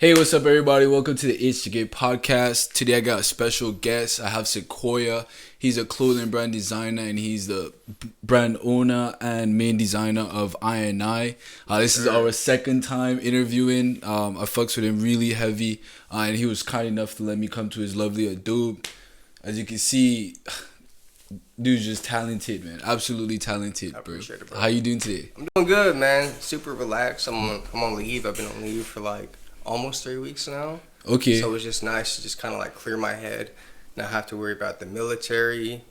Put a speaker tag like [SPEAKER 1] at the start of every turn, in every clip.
[SPEAKER 1] Hey, what's up, everybody? Welcome to the Itch to Get podcast. Today, I got a special guest. I have Sekoya. He's a clothing brand designer, and he's the brand owner and main designer of I&I. This is our second time interviewing. I fucks with him really heavy, and he was kind enough to let me come to his lovely Adobe. As you can see, dude's just talented, man. Absolutely talented, bro.
[SPEAKER 2] I appreciate it, bro.
[SPEAKER 1] How you doing today?
[SPEAKER 2] I'm doing good, man. Super relaxed. I'm on leave. I've been on leave for like almost 3 weeks now.
[SPEAKER 1] Okay.
[SPEAKER 2] So it was just nice to just kind of like clear my head, not have to worry about the military,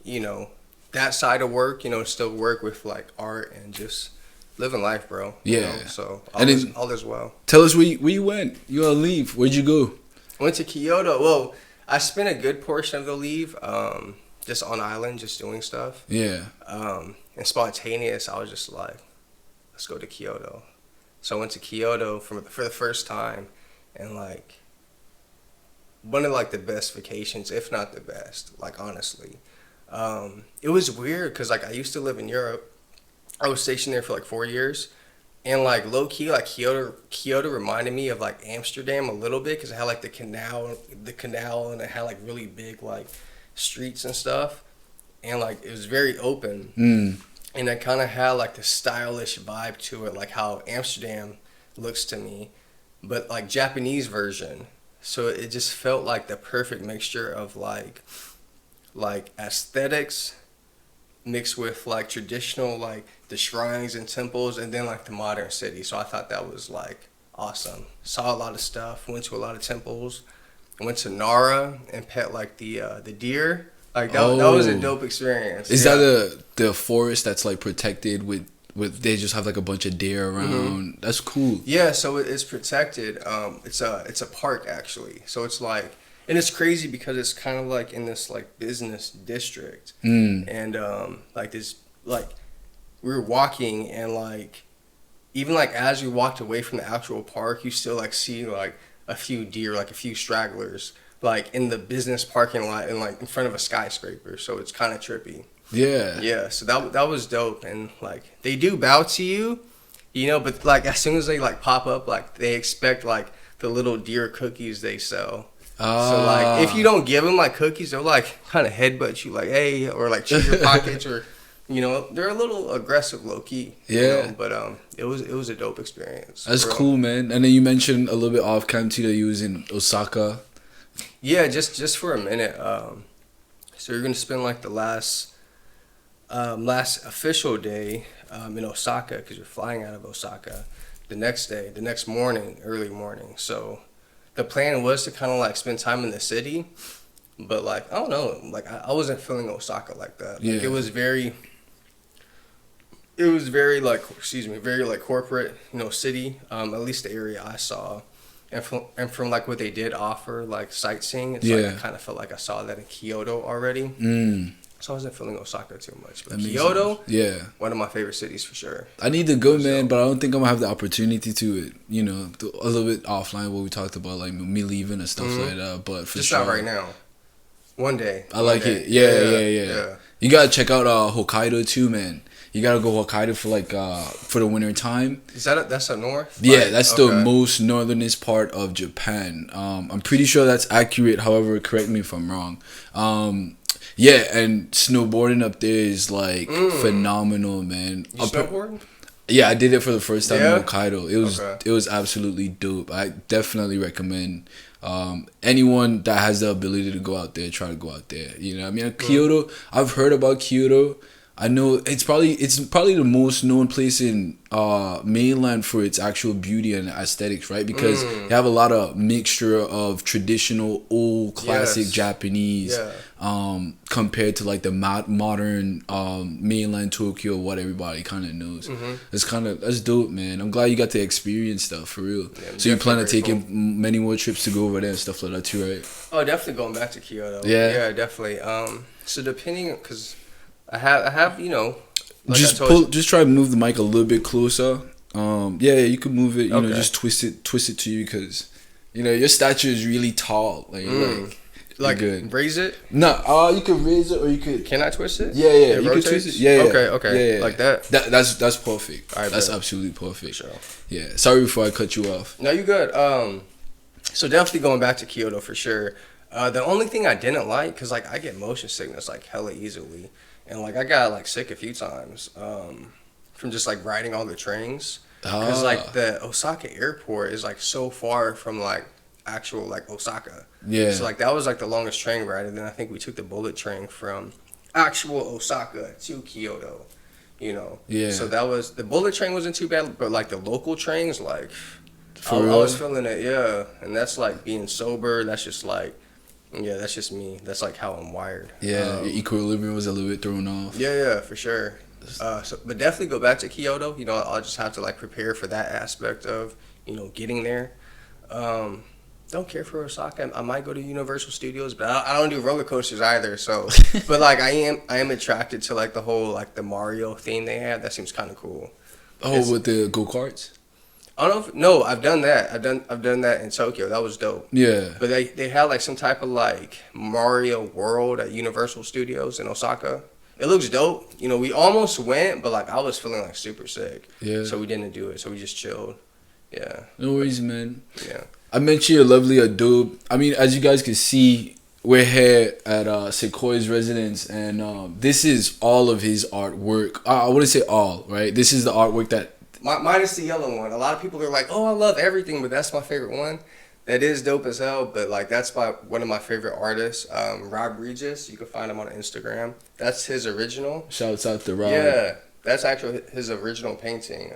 [SPEAKER 2] that side of work, still work with like art and just living life, bro.
[SPEAKER 1] Yeah.
[SPEAKER 2] So all is well.
[SPEAKER 1] Tell us where you went. You on leave. Where'd you go?
[SPEAKER 2] I went to Kyoto. Well, I spent a good portion of the leave just on island, just doing stuff.
[SPEAKER 1] Yeah.
[SPEAKER 2] And spontaneous, I was just like, let's go to Kyoto. So I went to Kyoto for the first time. And like one of like the best vacations, if not the best, like honestly. It was weird because like I used to live in Europe. I was stationed there for like 4 years, and like low key like Kyoto reminded me of like Amsterdam a little bit because it had like the canal, and it had like really big like streets and stuff, and like it was very open, and it kind of had like the stylish vibe to it, like how Amsterdam looks to me. But like Japanese version, so it just felt like the perfect mixture of like aesthetics mixed with like traditional, like the shrines and temples, and then like the modern city. So I thought that was like awesome. Saw a lot of stuff, went to a lot of temples, went to Nara and pet like the deer. Like that was a dope experience.
[SPEAKER 1] Is that the forest that's like protected with they just have like a bunch of deer around? Mm-hmm. That's cool.
[SPEAKER 2] Yeah, so it's protected. It's a park actually. So it's like, and it's crazy because it's kind of like in this like business district, and like this like we were walking, and like even like as we walked away from the actual park, you still like see like a few deer, like a few stragglers, like in the business parking lot and like in front of a skyscraper. So it's kind of trippy. Yeah, so that was dope, and like they do bow to you, but like as soon as they like pop up, like they expect like the little deer cookies they sell. So like if you don't give them like cookies, they'll like kind of headbutt you like, hey, or like chew your pockets, or they're a little aggressive low key.
[SPEAKER 1] Yeah,
[SPEAKER 2] but it was a dope experience.
[SPEAKER 1] That's cool, man. And then you mentioned a little bit off cam too that you was in Osaka.
[SPEAKER 2] Yeah, just for a minute. So you're gonna spend like the last official day in Osaka, because you're flying out of Osaka the next morning, early morning. So the plan was to kind of like spend time in the city, but like I don't know, like I wasn't feeling Osaka like that. Like, it was very like, very like corporate, city, at least the area I saw. And from like what they did offer, like sightseeing, it's like I kind of felt like I saw that in Kyoto already. So I wasn't feeling Osaka too much. But Kyoto, one of my favorite cities for sure.
[SPEAKER 1] I need to go, man, but I don't think I'm going to have the opportunity to it. A little bit offline what we talked about, like me leaving and stuff like that. But for
[SPEAKER 2] just
[SPEAKER 1] sure.
[SPEAKER 2] Not right now. One day.
[SPEAKER 1] I like it. Yeah. You got to check out Hokkaido too, man. You got to go Hokkaido for like for the winter time.
[SPEAKER 2] Is that's up north?
[SPEAKER 1] Yeah, that's the most northernest part of Japan. I'm pretty sure that's accurate. However, correct me if I'm wrong. Yeah, and snowboarding up there is like phenomenal, man.
[SPEAKER 2] You snowboard?
[SPEAKER 1] Yeah, I did it for the first time in Hokkaido. It was absolutely dope. I definitely recommend anyone that has the ability to go out there, try to go out there. I mean, Kyoto, I've heard about Kyoto. I know it's probably the most known place in mainland for its actual beauty and aesthetics, right? Because you have a lot of mixture of traditional old classic Japanese compared to like the modern mainland Tokyo, what everybody kind of knows. That's dope, man. I'm glad you got to experience stuff for real. Yeah, so you plan on taking many more trips to go over there and stuff like that too, right?
[SPEAKER 2] Oh, definitely going back to Kyoto.
[SPEAKER 1] Yeah,
[SPEAKER 2] definitely. So depending, because I have like
[SPEAKER 1] just try to move the mic a little bit closer. You can move it. Just twist it to you, because your stature is really tall.
[SPEAKER 2] Like
[SPEAKER 1] good.
[SPEAKER 2] Raise it?
[SPEAKER 1] No, you can raise it, or you could.
[SPEAKER 2] Can I twist it?
[SPEAKER 1] Yeah,
[SPEAKER 2] it
[SPEAKER 1] you
[SPEAKER 2] rotates?
[SPEAKER 1] can twist it. Yeah.
[SPEAKER 2] Okay.
[SPEAKER 1] Yeah.
[SPEAKER 2] Like that.
[SPEAKER 1] That's perfect.
[SPEAKER 2] All right,
[SPEAKER 1] that's
[SPEAKER 2] bro.
[SPEAKER 1] absolutely perfect.
[SPEAKER 2] Sure.
[SPEAKER 1] Yeah. Sorry before I cut you off.
[SPEAKER 2] No, you good. So definitely going back to Kyoto for sure. The only thing I didn't like, because like I get motion sickness like hella easily, and like I got like sick a few times from just like riding all the trains, because like the Osaka airport is like so far from like actual like Osaka.
[SPEAKER 1] Yeah.
[SPEAKER 2] So like that was like the longest train ride, and then I think we took the bullet train from actual Osaka to Kyoto. You know.
[SPEAKER 1] Yeah.
[SPEAKER 2] So that was the bullet train wasn't too bad, but like the local trains, like I
[SPEAKER 1] real?
[SPEAKER 2] was feeling it, yeah. And that's like being sober. That's just like, yeah, that's just me. That's like how I'm wired.
[SPEAKER 1] Yeah, your equilibrium was a little bit thrown off.
[SPEAKER 2] Yeah, for sure. But definitely go back to Kyoto. You know, I'll just have to like prepare for that aspect of, you know, getting there. Don't care for Osaka. I might go to Universal Studios, but I don't do roller coasters either. So, but like I am attracted to like the whole like the Mario theme they have. That seems kind of cool.
[SPEAKER 1] Oh, with the go-karts?
[SPEAKER 2] I don't know. No, I've done that. I've done that in Tokyo. That was dope.
[SPEAKER 1] Yeah.
[SPEAKER 2] But they had like some type of like Mario World at Universal Studios in Osaka. It looks dope. You know, we almost went, but like I was feeling like super sick.
[SPEAKER 1] Yeah.
[SPEAKER 2] So we didn't do it. So we just chilled. Yeah.
[SPEAKER 1] No worries, man.
[SPEAKER 2] Yeah.
[SPEAKER 1] I met you a lovely Adobe. I mean, as you guys can see, we're here at Sekoya's residence, and this is all of his artwork. I wouldn't say all, right? This is the artwork that...
[SPEAKER 2] Minus the yellow one. A lot of people are like, oh, I love everything, but that's my favorite one. That is dope as hell, but like that's by one of my favorite artists, Rob Regis. You can find him on Instagram. That's his original.
[SPEAKER 1] Shouts out to Rob.
[SPEAKER 2] Yeah, that's actually his original painting.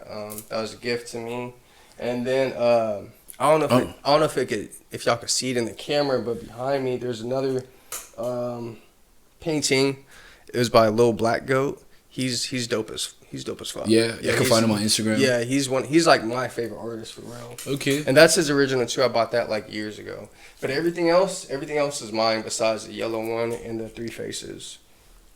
[SPEAKER 2] That was a gift to me. And then I don't know if y'all could see it in the camera, but behind me there's another painting. It was by Lil Black Goat. He's dope as fuck.
[SPEAKER 1] Yeah, you can find him on Instagram.
[SPEAKER 2] Yeah, he's like my favorite artist for real.
[SPEAKER 1] Okay.
[SPEAKER 2] And that's his original too. I bought that like years ago. But everything else is mine besides the yellow one and the three faces.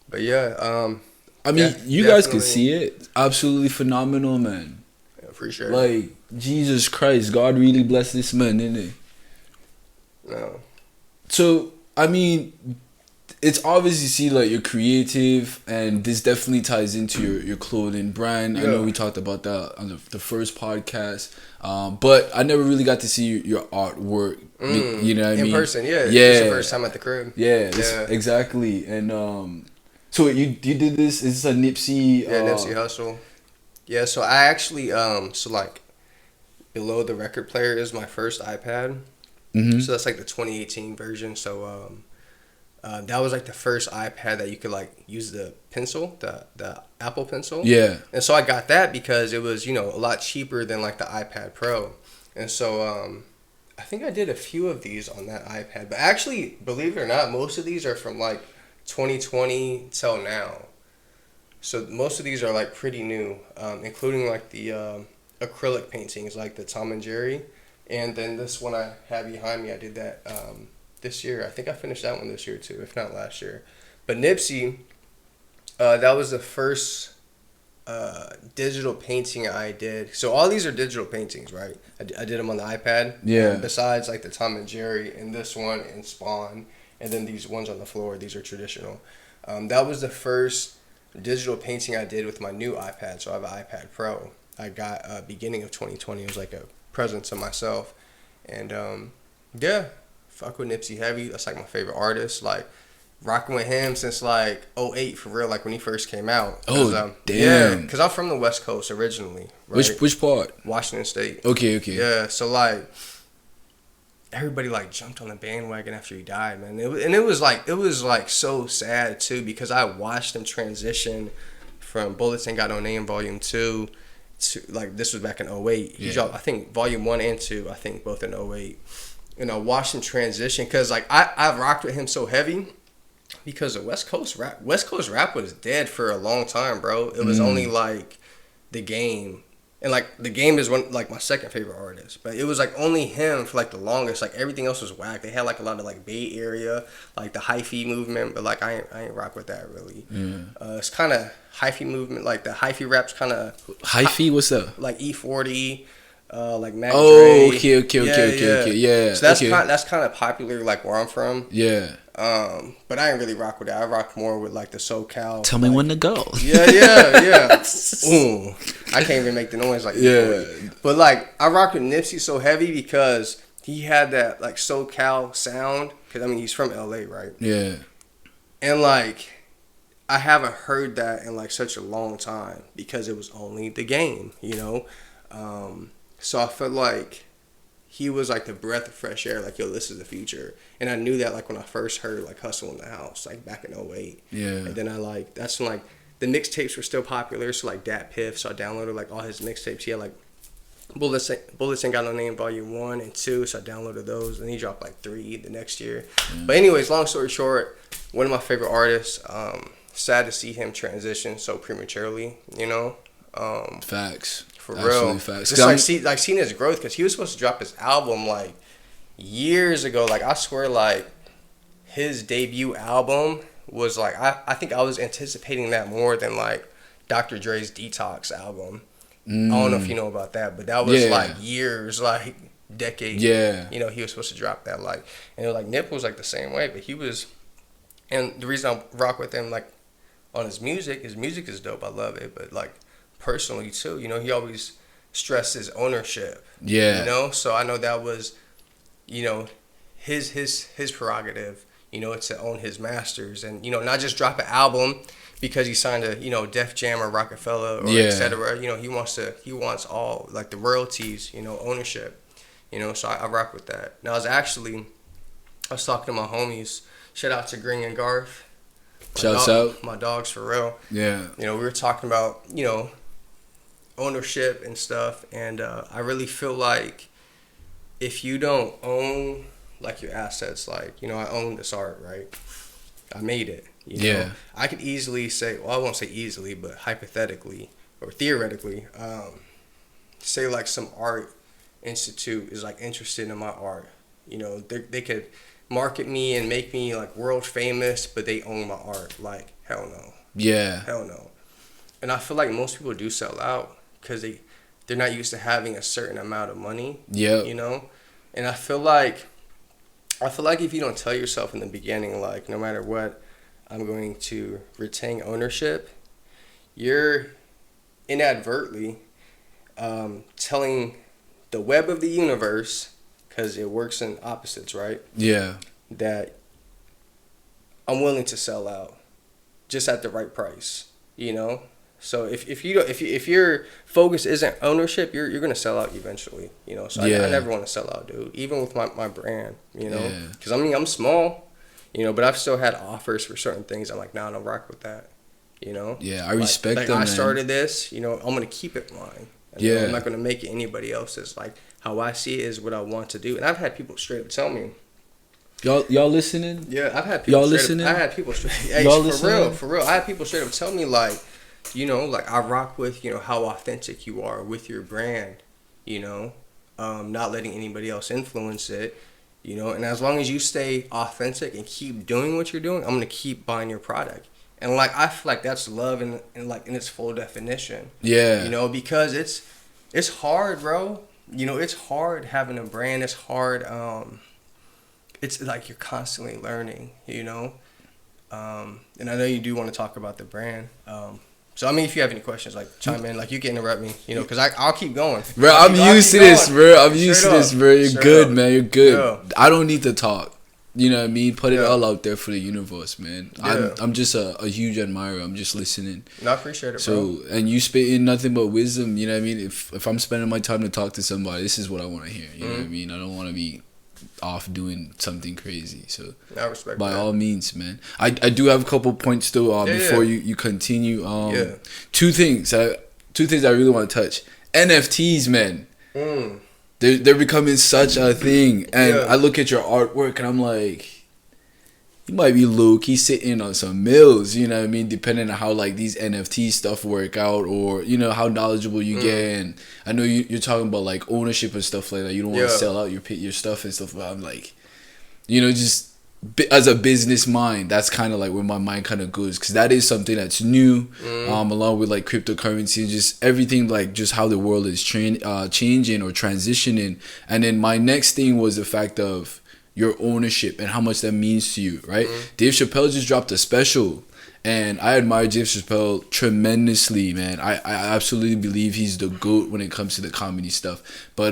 [SPEAKER 2] But yeah,
[SPEAKER 1] I mean, you guys can see it. Absolutely phenomenal, man.
[SPEAKER 2] Yeah, for sure.
[SPEAKER 1] Like, Jesus Christ, God really blessed this man, didn't he?
[SPEAKER 2] No.
[SPEAKER 1] So, I mean, it's obvious you see like you're creative, and this definitely ties into your clothing brand. Yeah. I know we talked about that on the first podcast, but I never really got to see your artwork. You know what I mean?
[SPEAKER 2] In person, yeah.
[SPEAKER 1] Yeah.
[SPEAKER 2] It's the first time at the crib.
[SPEAKER 1] Yeah, exactly. And so you did this. Is this a Nipsey?
[SPEAKER 2] Yeah, Nipsey Hussle. Yeah, so I actually so like below the record player is my first iPad. Mm-hmm. So that's like the 2018 version. So that was like the first iPad that you could like use the pencil, the Apple Pencil. Yeah. And so I got that because it was, you know, a lot cheaper than like the iPad Pro. And so I think I did a few of these on that iPad. But actually, believe it or not, most of these are from like 2020 till now. So most of these are like pretty new, including like the acrylic paintings like the Tom and Jerry. And then this one I have behind me, I did that this year. I think I finished that one this year too, if not last year. But Nipsey, that was the first digital painting I did. So all these are digital paintings, right? I did them on the iPad. Yeah. Besides like the Tom and Jerry and this one and Spawn, and then these ones on the floor, these are traditional. That was the first digital painting I did with my new iPad. So I have an iPad Pro. I got beginning of 2020. It was like a present to myself. And yeah, fuck with Nipsey heavy. That's like my favorite artist. Like rocking with him since like 2008 for real, like when he first came out.
[SPEAKER 1] Oh, damn.
[SPEAKER 2] Yeah, because I'm from the West Coast originally. Right?
[SPEAKER 1] Which part?
[SPEAKER 2] Washington State.
[SPEAKER 1] Okay.
[SPEAKER 2] Yeah, so like everybody like jumped on the bandwagon after he died, man. It was like so sad too, because I watched him transition from Bullets Ain't Got No Name Volume 2 to like this was back in 2008. He dropped, I think Volume 1 and 2, I think both in 2008. And I watched him transition because like I rocked with him so heavy because the West Coast rap was dead for a long time, bro. It was only like The Game. And like The Game is one like my second favorite artist, but it was like only him for like the longest. Like everything else was whack. They had like a lot of like Bay Area, like the hyphy movement, but like I ain't rock with that really. It's kind of hyphy movement, like the hyphy rap's kind of
[SPEAKER 1] hyphy. What's up?
[SPEAKER 2] Like E40, like Mac
[SPEAKER 1] Dre.
[SPEAKER 2] Okay.
[SPEAKER 1] Yeah.
[SPEAKER 2] So that's kind of popular like where I'm from.
[SPEAKER 1] Yeah.
[SPEAKER 2] But I ain't really rock with that. I rock more with like the SoCal.
[SPEAKER 1] Tell me when to go.
[SPEAKER 2] Yeah. Ooh, I can't even make the noise like that. But like I rock with Nipsey so heavy because he had that like SoCal sound. Cause I mean he's from LA, right?
[SPEAKER 1] Yeah.
[SPEAKER 2] And like I haven't heard that in like such a long time because it was only The Game, you know. So I felt like he was like the breath of fresh air. Like, yo, this is the future. And I knew that like when I first heard like Hustle in the House, like back in 2008.
[SPEAKER 1] Yeah.
[SPEAKER 2] And then that's when like the mixtapes were still popular. So like Dat Piff, so I downloaded like all his mixtapes. He had like Bullets Ain't Got No Name Volume 1 and 2, so I downloaded those. And he dropped like 3 the next year. But anyways, long story short, one of my favorite artists. Sad to see him transition so prematurely, you know.
[SPEAKER 1] Facts.
[SPEAKER 2] For
[SPEAKER 1] Absolutely
[SPEAKER 2] real.
[SPEAKER 1] Facts.
[SPEAKER 2] Just seeing his growth, because he was supposed to drop his album like years ago. Like I swear, like his debut album was like I think I was anticipating that more than like Dr. Dre's Detox album. I don't know if you know about that, but that was like years, like decades.
[SPEAKER 1] Yeah.
[SPEAKER 2] You know, he was supposed to drop that like, and it was like Nip was like the same way, but he was, and the reason I rock with him like on his music is dope. I love it, but like personally too, you know, he always stresses ownership.
[SPEAKER 1] Yeah.
[SPEAKER 2] You know, so I know that was, you know, his prerogative, you know, to own his masters and, you know, not just drop an album because he signed a, you know, Def Jam or Rockefeller or et cetera. You know, he wants all like the royalties, you know, ownership. You know, so I rock with that. Now I was talking to my homies. Shout out to Green and Garth.
[SPEAKER 1] Shouts out.
[SPEAKER 2] My dogs for real.
[SPEAKER 1] Yeah.
[SPEAKER 2] You know, we were talking about, you know, ownership and stuff, and I really feel like if you don't own like your assets, like, you know, I own this art, right? I made it. You know? I could easily say, well, I won't say easily, but hypothetically or theoretically, say like some art institute is like interested in my art. You know, they could market me and make me like world famous, but they own my art. Like, hell no.
[SPEAKER 1] Yeah.
[SPEAKER 2] Hell no. And I feel like most people do sell out because they're not used to having a certain amount of money.
[SPEAKER 1] Yeah.
[SPEAKER 2] You know? And I feel like if you don't tell yourself in the beginning, like, no matter what, I'm going to retain ownership, you're inadvertently telling the web of the universe, because it works in opposites, right?
[SPEAKER 1] Yeah.
[SPEAKER 2] That I'm willing to sell out just at the right price, you know? So if your focus isn't ownership, you're gonna sell out eventually, you know. So I never want to sell out, dude. Even with my brand, you know, because I mean I'm small, you know, but I've still had offers for certain things. I'm like, nah, I don't rock with that, you know.
[SPEAKER 1] Yeah, I respect them.
[SPEAKER 2] I started this, you know. I'm gonna keep it mine. And I'm not gonna make it anybody else's. Like how I see it is what I want to do. And I've had people straight up tell me.
[SPEAKER 1] Y'all listening?
[SPEAKER 2] Yeah, I've had people.
[SPEAKER 1] Y'all listening?
[SPEAKER 2] I had people straight. Hey,
[SPEAKER 1] y'all
[SPEAKER 2] for real. I had people straight up tell me like, you know, like I rock with, you know, how authentic you are with your brand, you know, not letting anybody else influence it, you know, and as long as you stay authentic and keep doing what you're doing, I'm gonna keep buying your product. And like I feel like that's love in like in its full definition.
[SPEAKER 1] Yeah.
[SPEAKER 2] You know, because it's hard, bro. You know, it's hard having a brand. It's hard. It's like you're constantly learning, you know. And I know you do want to talk about the brand. So I mean, if you have any questions, like chime in, like you can interrupt me, you know, because I'll keep going.
[SPEAKER 1] Bro, I'm used to this, bro. I'm used to this, bro. You're good, man. You're good.
[SPEAKER 2] Yeah.
[SPEAKER 1] I don't need to talk. You know what I mean? Put it all out there for the universe, man.
[SPEAKER 2] Yeah.
[SPEAKER 1] I'm just a huge admirer. I'm just listening.
[SPEAKER 2] No, I appreciate it,
[SPEAKER 1] bro. And you spitting nothing but wisdom. You know what I mean? If I'm spending my time to talk to somebody, this is what I want to hear. You know what I mean? I don't want to be off doing something crazy. So
[SPEAKER 2] I respect
[SPEAKER 1] by
[SPEAKER 2] that.
[SPEAKER 1] all means, man. I do have a couple points still before you continue. Two things I really want to touch. NFTs, man. They're becoming such a thing, and I look at your artwork and I'm like, you might be low-key sitting on some mills, you know what I mean, depending on how like these NFT stuff work out, or you know how knowledgeable you get. And I know you're talking about like ownership and stuff like that. You don't want to sell out your stuff and stuff, but I'm like, you know, just as a business mind, that's kind of like where my mind kind of goes, because that is something that's new, along with like cryptocurrency and just everything, like just how the world is changing or transitioning. And then my next thing was the fact of your ownership and how much that means to you, right? Dave Chappelle just dropped a special, And I admire Dave Chappelle tremendously, man. I absolutely believe he's the GOAT when it comes to the comedy stuff. But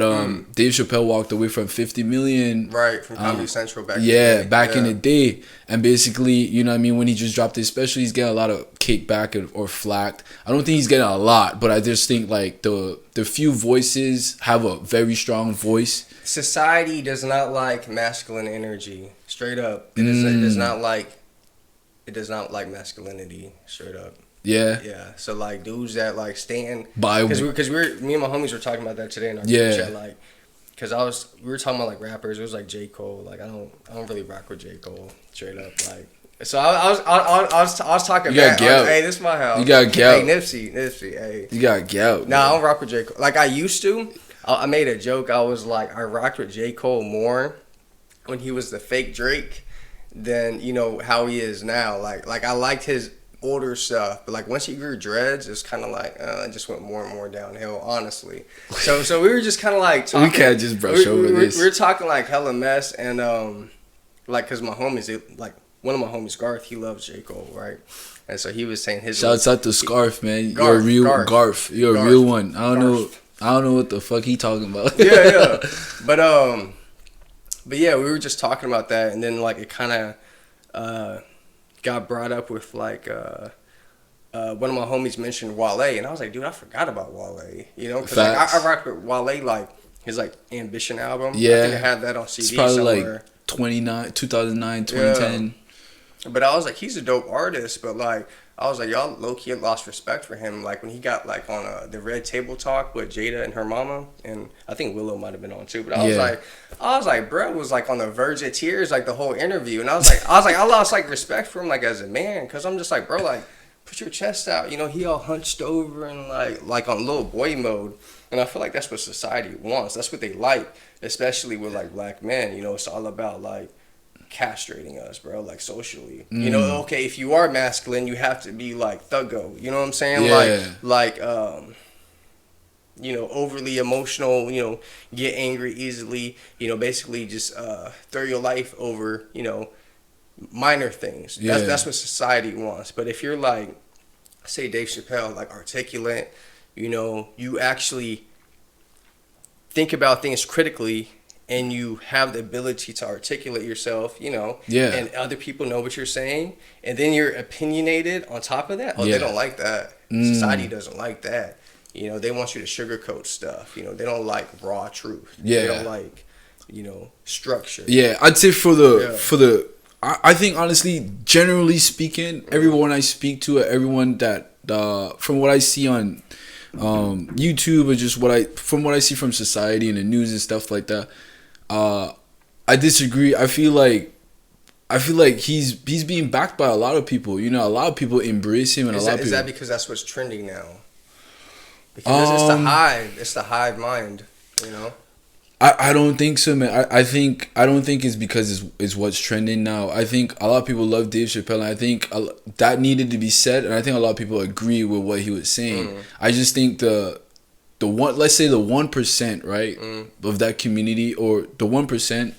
[SPEAKER 1] Dave Chappelle walked away from 50 million.
[SPEAKER 2] Right, from Comedy Central back
[SPEAKER 1] in the day. Back in the day. And basically, you know what I mean, when he just dropped his special, he's getting a lot of kickback or flack. I don't think he's getting a lot, but I just think like the few voices have a very strong voice.
[SPEAKER 2] Society does not like masculine energy. Straight up. It does not like... It does not like masculinity, straight up.
[SPEAKER 1] Yeah.
[SPEAKER 2] Yeah. So like dudes that like stand because me and my homies were talking about that today in our group chat, like because we were talking about like rappers. It was like J. Cole. Like I don't really rock with J. Cole, straight up. Like so I was talking about hey, this is my house.
[SPEAKER 1] You got gout.
[SPEAKER 2] Hey Nipsey. Hey.
[SPEAKER 1] You got gout.
[SPEAKER 2] Nah, I don't rock with J. Cole. Like I used to. I made a joke. I was like I rocked with J. Cole more when he was the fake Drake than you know how he is now. Like I liked his older stuff, but like once he grew dreads, it's kind of like it just went more and more downhill, honestly. So we were just kind of like talking.
[SPEAKER 1] We can't just brush over this.
[SPEAKER 2] We were talking like hella mess, and like because my homies, like one of my homies, Garth, he loves J. Cole, right? And so he was saying his
[SPEAKER 1] shouts out to Scarf, man. You're a real Garth. You're a real one. I don't know what the fuck he talking about.
[SPEAKER 2] yeah. But yeah, we were just talking about that, and then like it kind of got brought up with like one of my homies mentioned Wale, and I was like, dude, I forgot about Wale, you know, because like, I rocked with Wale like his like Ambition album.
[SPEAKER 1] Yeah,
[SPEAKER 2] I think I had that on CD.
[SPEAKER 1] It's probably
[SPEAKER 2] somewhere.
[SPEAKER 1] Like 2009, 2010.
[SPEAKER 2] Yeah. But I was like, he's a dope artist, but like. I was like, y'all low-key lost respect for him. Like, when he got, like, on the Red Table Talk with Jada and her mama, and I think Willow might have been on, too. But I was like, bro was, like, on the verge of tears, like, the whole interview. And I was like, I lost, like, respect for him, like, as a man. Because I'm just like, bro, like, put your chest out. You know, he all hunched over and, like on little boy mode. And I feel like that's what society wants. That's what they like, especially with, like, black men. You know, it's all about, like, castrating us, bro, like socially. You know, okay, if you are masculine, you have to be like thuggo. You know what I'm saying?
[SPEAKER 1] Yeah.
[SPEAKER 2] Like you know, overly emotional, you know, get angry easily, you know, basically just throw your life over, you know, minor things.
[SPEAKER 1] Yeah.
[SPEAKER 2] That's what society wants. But if you're like, say Dave Chappelle, like articulate, you know, you actually think about things critically, and you have the ability to articulate yourself, you know, and other people know what you're saying, and then you're opinionated on top of that. They don't like that. Society doesn't like that. You know, they want you to sugarcoat stuff. You know, they don't like raw truth. They don't like, you know, structure.
[SPEAKER 1] Yeah, I'd say I think honestly, generally speaking, everyone I speak to, everyone that from what I see on YouTube or just from what I see from society and the news and stuff like that. I disagree. I feel like he's being backed by a lot of people. You know, a lot of people embrace him, and is that
[SPEAKER 2] because that's what's trending now? Because it's the hive mind. You know.
[SPEAKER 1] I don't think so, man. I don't think it's because it's what's trending now. I think a lot of people love Dave Chappelle, and I think that needed to be said, and I think a lot of people agree with what he was saying. I just think let's say the 1%, right, of that community, or the 1%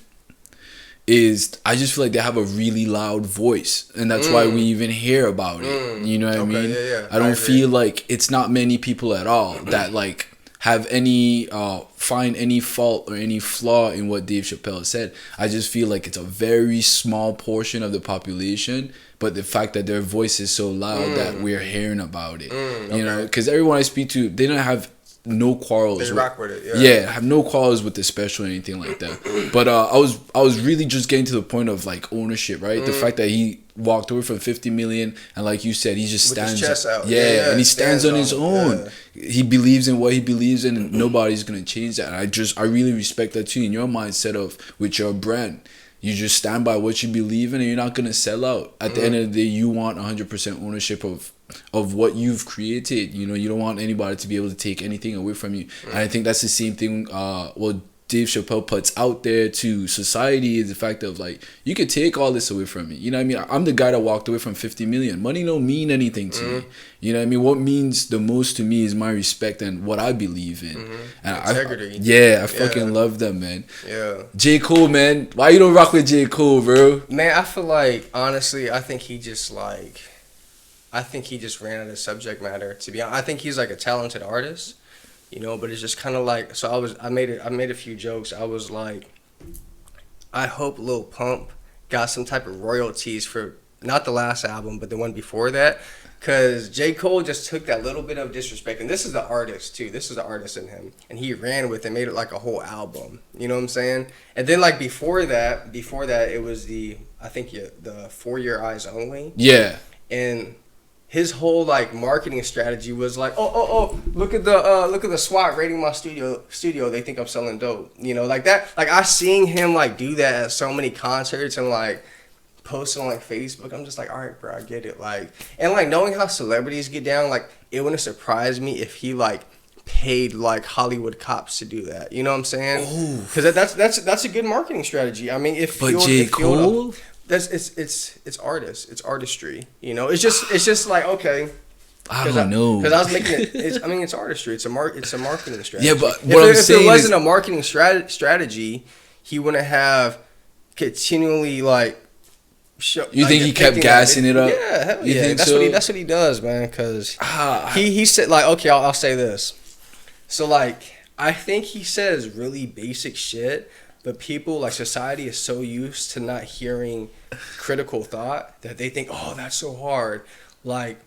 [SPEAKER 1] is, I just feel like they have a really loud voice, and that's why we even hear about it. You know what I mean?
[SPEAKER 2] Yeah.
[SPEAKER 1] I don't feel like it's not many people at all that like have any find any fault or any flaw in what Dave Chappelle said. I just feel like it's a very small portion of the population, but the fact that their voice is so loud that we're hearing about it. You know, because everyone I speak to, they don't have no quarrels.
[SPEAKER 2] They rock with it.
[SPEAKER 1] Yeah, have no quarrels with the special or anything like that. But I was really just getting to the point of like ownership, right? The fact that he walked away from 50 million, and like you said, he just stands
[SPEAKER 2] with his chest out.
[SPEAKER 1] Yeah, and he stands on his own. He believes in what he believes in, and nobody's gonna change that. And I really respect that too. In your mindset of with your brand, you just stand by what you believe in, and you're not gonna sell out. At the end of the day, you want 100% ownership of what you've created. You know, you don't want anybody to be able to take anything away from you. And I think that's the same thing what Dave Chappelle puts out there to society, is the fact of like, you could take all this away from me. You know what I mean? I'm the guy that walked away from 50 million. Money don't mean anything to me. You know what I mean? What means the most to me is my respect and what I believe in. And
[SPEAKER 2] integrity.
[SPEAKER 1] I fucking love them, man.
[SPEAKER 2] Yeah.
[SPEAKER 1] J. Cole, man. Why you don't rock with J. Cole, bro?
[SPEAKER 2] Man, I feel like, honestly, I think he just like, I think he just ran out of subject matter. To be honest, I think he's like a talented artist, you know. But it's just kind of like, so I made a few jokes. I was like, I hope Lil Pump got some type of royalties for not the last album, but the one before that. Because J. Cole just took that little bit of disrespect. And this is the artist, too. This is the artist in him. And he ran with it, made it like a whole album. You know what I'm saying? And then, like, before that, it was the 4 Your Eyes Only.
[SPEAKER 1] Yeah.
[SPEAKER 2] And his whole, like, marketing strategy was like, oh, look at the SWAT raiding my studio. They think I'm selling dope. You know, like that. Like, I seen him, like, do that at so many concerts and, like, posting on like Facebook. I'm just like, all right, bro, I get it. Like, and like knowing how celebrities get down, like it wouldn't surprise me if he like paid like Hollywood cops to do that. You know what I'm saying? Because that's a good marketing strategy. I mean, if
[SPEAKER 1] J. Cole,
[SPEAKER 2] it's artist, it's artistry. You know, it's just like okay.
[SPEAKER 1] I don't know.
[SPEAKER 2] Because I was making it. It's artistry. It's a marketing strategy.
[SPEAKER 1] Yeah, but what I'm saying
[SPEAKER 2] if it wasn't a marketing strategy, he wouldn't have continually like.
[SPEAKER 1] You think he kept gassing it up?
[SPEAKER 2] Yeah, hell
[SPEAKER 1] you
[SPEAKER 2] yeah.
[SPEAKER 1] Think
[SPEAKER 2] that's
[SPEAKER 1] so?
[SPEAKER 2] That's what he does, man. Because he said like, okay, I'll say this. So like, I think he says really basic shit, but people like society is so used to not hearing critical thought that they think, oh, that's so hard. Like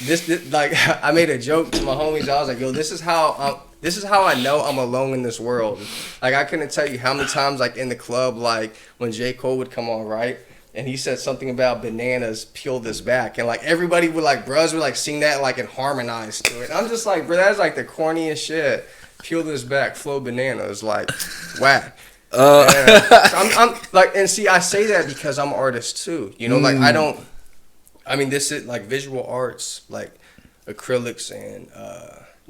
[SPEAKER 2] this like I made a joke to my homies. I was like, yo, this is how I know I'm alone in this world. Like I couldn't tell you how many times like in the club, like when J. Cole would come on, right? And he said something about bananas, peel this back. And, like, everybody would, like, bros would, like, sing that, like, and harmonize to it. And I'm just like, bro, that's, like, the corniest shit. Peel this back, flow bananas. Like, whack. So I'm, like, and see, I say that because I'm an artist, too. You know, like, this is, like, visual arts, like, acrylics and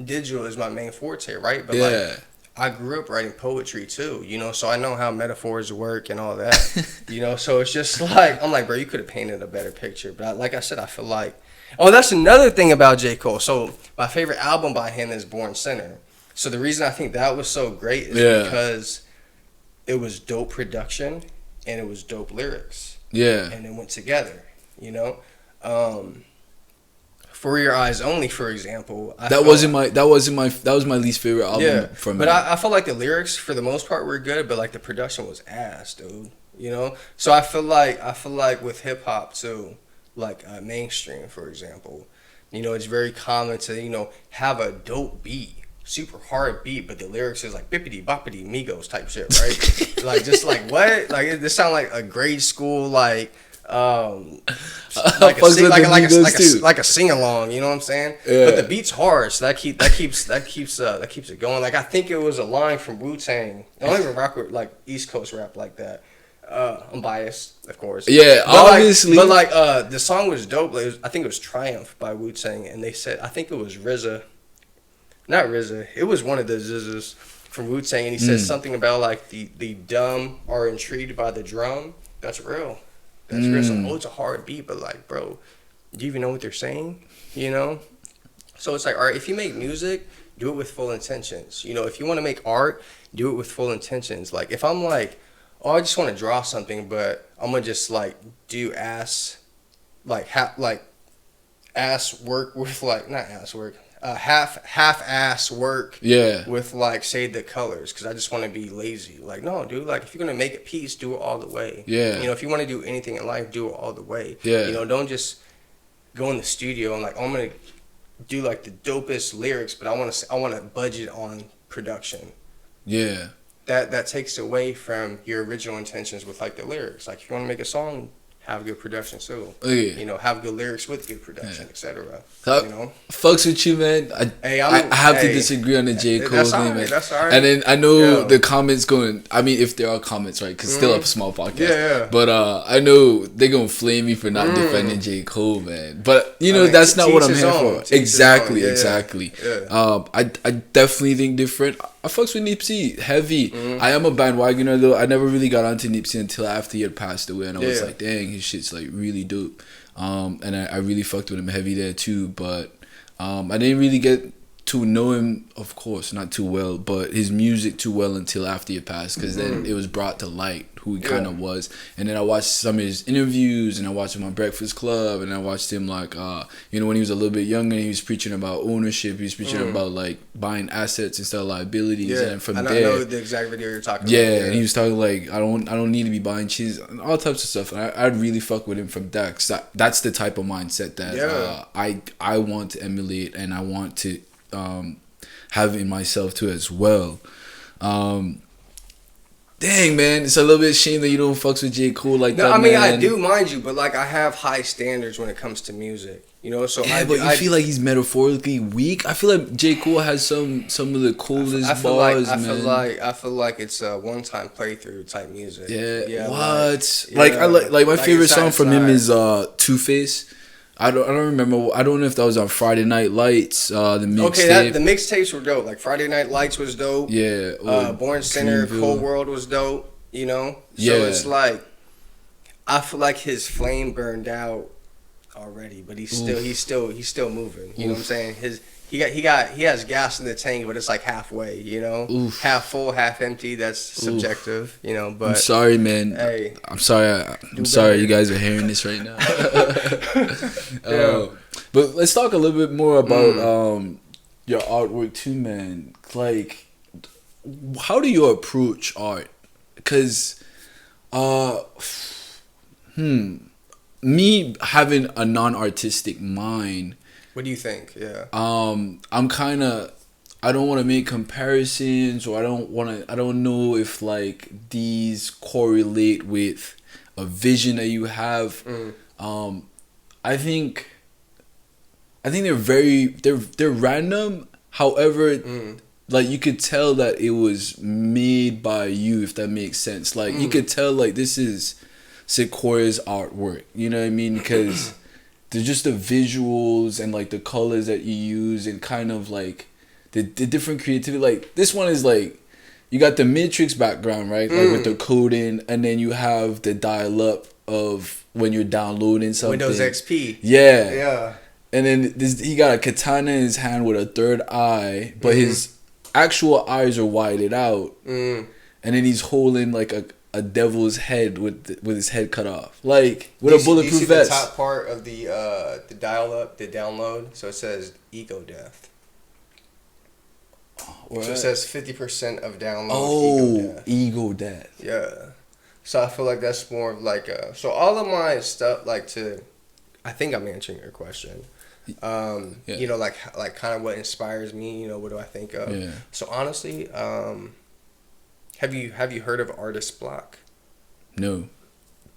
[SPEAKER 2] digital is my main forte, right? But, like, I grew up writing poetry too, you know, so I know how metaphors work and all that, you know, so it's just like, I'm like, bro, you could have painted a better picture. But like I said, I feel like, that's another thing about J. Cole. So my favorite album by him is Born Sinner. So the reason I think that was so great is because it was dope production and it was dope lyrics.
[SPEAKER 1] Yeah.
[SPEAKER 2] And it went together, you know. For Your Eyes Only, for example. That was my least favorite album from him. But I felt like the lyrics for the most part were good, but like the production was ass, dude. You know? So I feel like with hip hop too, like mainstream, for example, you know, it's very common to, you know, have a dope beat, super hard beat, but the lyrics is like bippity boppity Migos type shit, right? Like just like what? Like this sound like a grade school like like a sing along, you know what I'm saying? Yeah. But the beat's hard, so that keeps it going. Like I think it was a line from Wu-Tang. I don't even rock with like East Coast rap like that. I'm biased, of course.
[SPEAKER 1] Yeah,
[SPEAKER 2] but
[SPEAKER 1] obviously.
[SPEAKER 2] The song was dope. I think it was Triumph by Wu-Tang, and they said I think it was RZA, not RZA. It was one of the ZZs from Wu-Tang, and he said something about like the dumb are intrigued by the drum. That's real. That's real. So, it's a hard beat, but like, bro, do you even know what they're saying? You know? So it's like, all right, if you make music, do it with full intentions. You know, if you want to make art, do it with full intentions. Like, if I'm like, oh, I just want to draw something, but I'm gonna just like do ass work with like not ass work. Half-ass work with like say the colors because I just want to be lazy. Like no, dude. Like if you're gonna make a piece, do it all the way. Yeah. You know, if you want to do anything in life, do it all the way. Yeah. You know, don't just go in the studio and like I'm gonna do like the dopest lyrics, but I want to budget on production. Yeah. That takes away from your original intentions with like the lyrics. Like if you want to make a song, have good production too. Oh, yeah. You know, have good lyrics with good production, etc. You know,
[SPEAKER 1] fucks with you, man. I have to disagree on the J. Cole thing, man.
[SPEAKER 2] That's all right.
[SPEAKER 1] And then I know the comments going. I mean, if there are comments, right? Because still a small podcast. Yeah. But I know they're gonna flame me for not defending J. Cole, man. But you know, that's not what I'm here for. Exactly. Yeah. I definitely think different. I fucks with Nipsey heavy. I am a bandwagoner though. I never really got onto Nipsey until after he had passed away, and I was like, dang, his shit's like really dope. And I really fucked with him heavy there too. But I didn't really get to know him, of course, not too well, but his music too well until after he passed, because then it was brought to light who he kind of was. And then I watched some of his interviews, and I watched him on Breakfast Club, and I watched him like, you know, when he was a little bit younger, he was preaching about ownership. He was preaching about like buying assets instead of liabilities.
[SPEAKER 2] Yeah,
[SPEAKER 1] and from
[SPEAKER 2] I
[SPEAKER 1] there,
[SPEAKER 2] know the exact video you're talking about.
[SPEAKER 1] Yeah, and he was talking like, I don't need to be buying cheese, and all types of stuff. And I'd really fuck with him from that, 'cause that's the type of mindset that I want to emulate, and I want to have in myself too as well. Dang, man, it's a little bit shame that you don't fucks with J. Cole like that.
[SPEAKER 2] I mean,
[SPEAKER 1] man.
[SPEAKER 2] I do, mind you, but like I have high standards when it comes to music, you know. So
[SPEAKER 1] yeah, but I feel like he's metaphorically weak. I feel like J. Cole has some of the coolest bars, man.
[SPEAKER 2] I feel like it's a one-time playthrough type music.
[SPEAKER 1] Yeah, what? Like I like my favorite song from him is Two-Face. I don't remember. I don't know if that was on Friday Night Lights. The mixtape.
[SPEAKER 2] Okay, the mixtapes were dope. Like Friday Night Lights was dope.
[SPEAKER 1] Yeah.
[SPEAKER 2] Born Center, Cold World was dope. You know. So it's like, I feel like his flame burned out already, but he's still moving. You know what I'm saying? He has gas in the tank, but it's like halfway. You know, half full, half empty. That's subjective. You know, but
[SPEAKER 1] I'm sorry, man.
[SPEAKER 2] Hey,
[SPEAKER 1] I'm sorry. I'm sorry. You guys are hearing this right now. But let's talk a little bit more about your artwork too, man. Like, how do you approach art? Because, me having a non-artistic mind.
[SPEAKER 2] What do you think? Yeah.
[SPEAKER 1] I'm kind of, I don't want to make comparisons, or I don't know if like these correlate with a vision that you have. I think they're random. However, like you could tell that it was made by you, if that makes sense. Like you could tell like this is Sekoya's artwork. You know what I mean? Because there's just the visuals and like the colors that you use, and kind of like the different creativity. Like this one is like, you got the Matrix background, right? Like with the coding, and then you have the dial up of when you're downloading something.
[SPEAKER 2] Windows XP.
[SPEAKER 1] Yeah.
[SPEAKER 2] Yeah.
[SPEAKER 1] And then he got a katana in his hand with a third eye, but his actual eyes are widened out. And then he's holding like a devil's head with his head cut off, like with a bulletproof vest.
[SPEAKER 2] Do you see the top part of the dial up, the download? So it says ego death. So it says 50% of download.
[SPEAKER 1] Ego death.
[SPEAKER 2] Yeah. So I feel like that's more of like so all of my stuff, like I think I'm answering your question. You know, like kind of what inspires me. You know, what do I think of? Yeah. So honestly, have you heard of artist block?
[SPEAKER 1] No.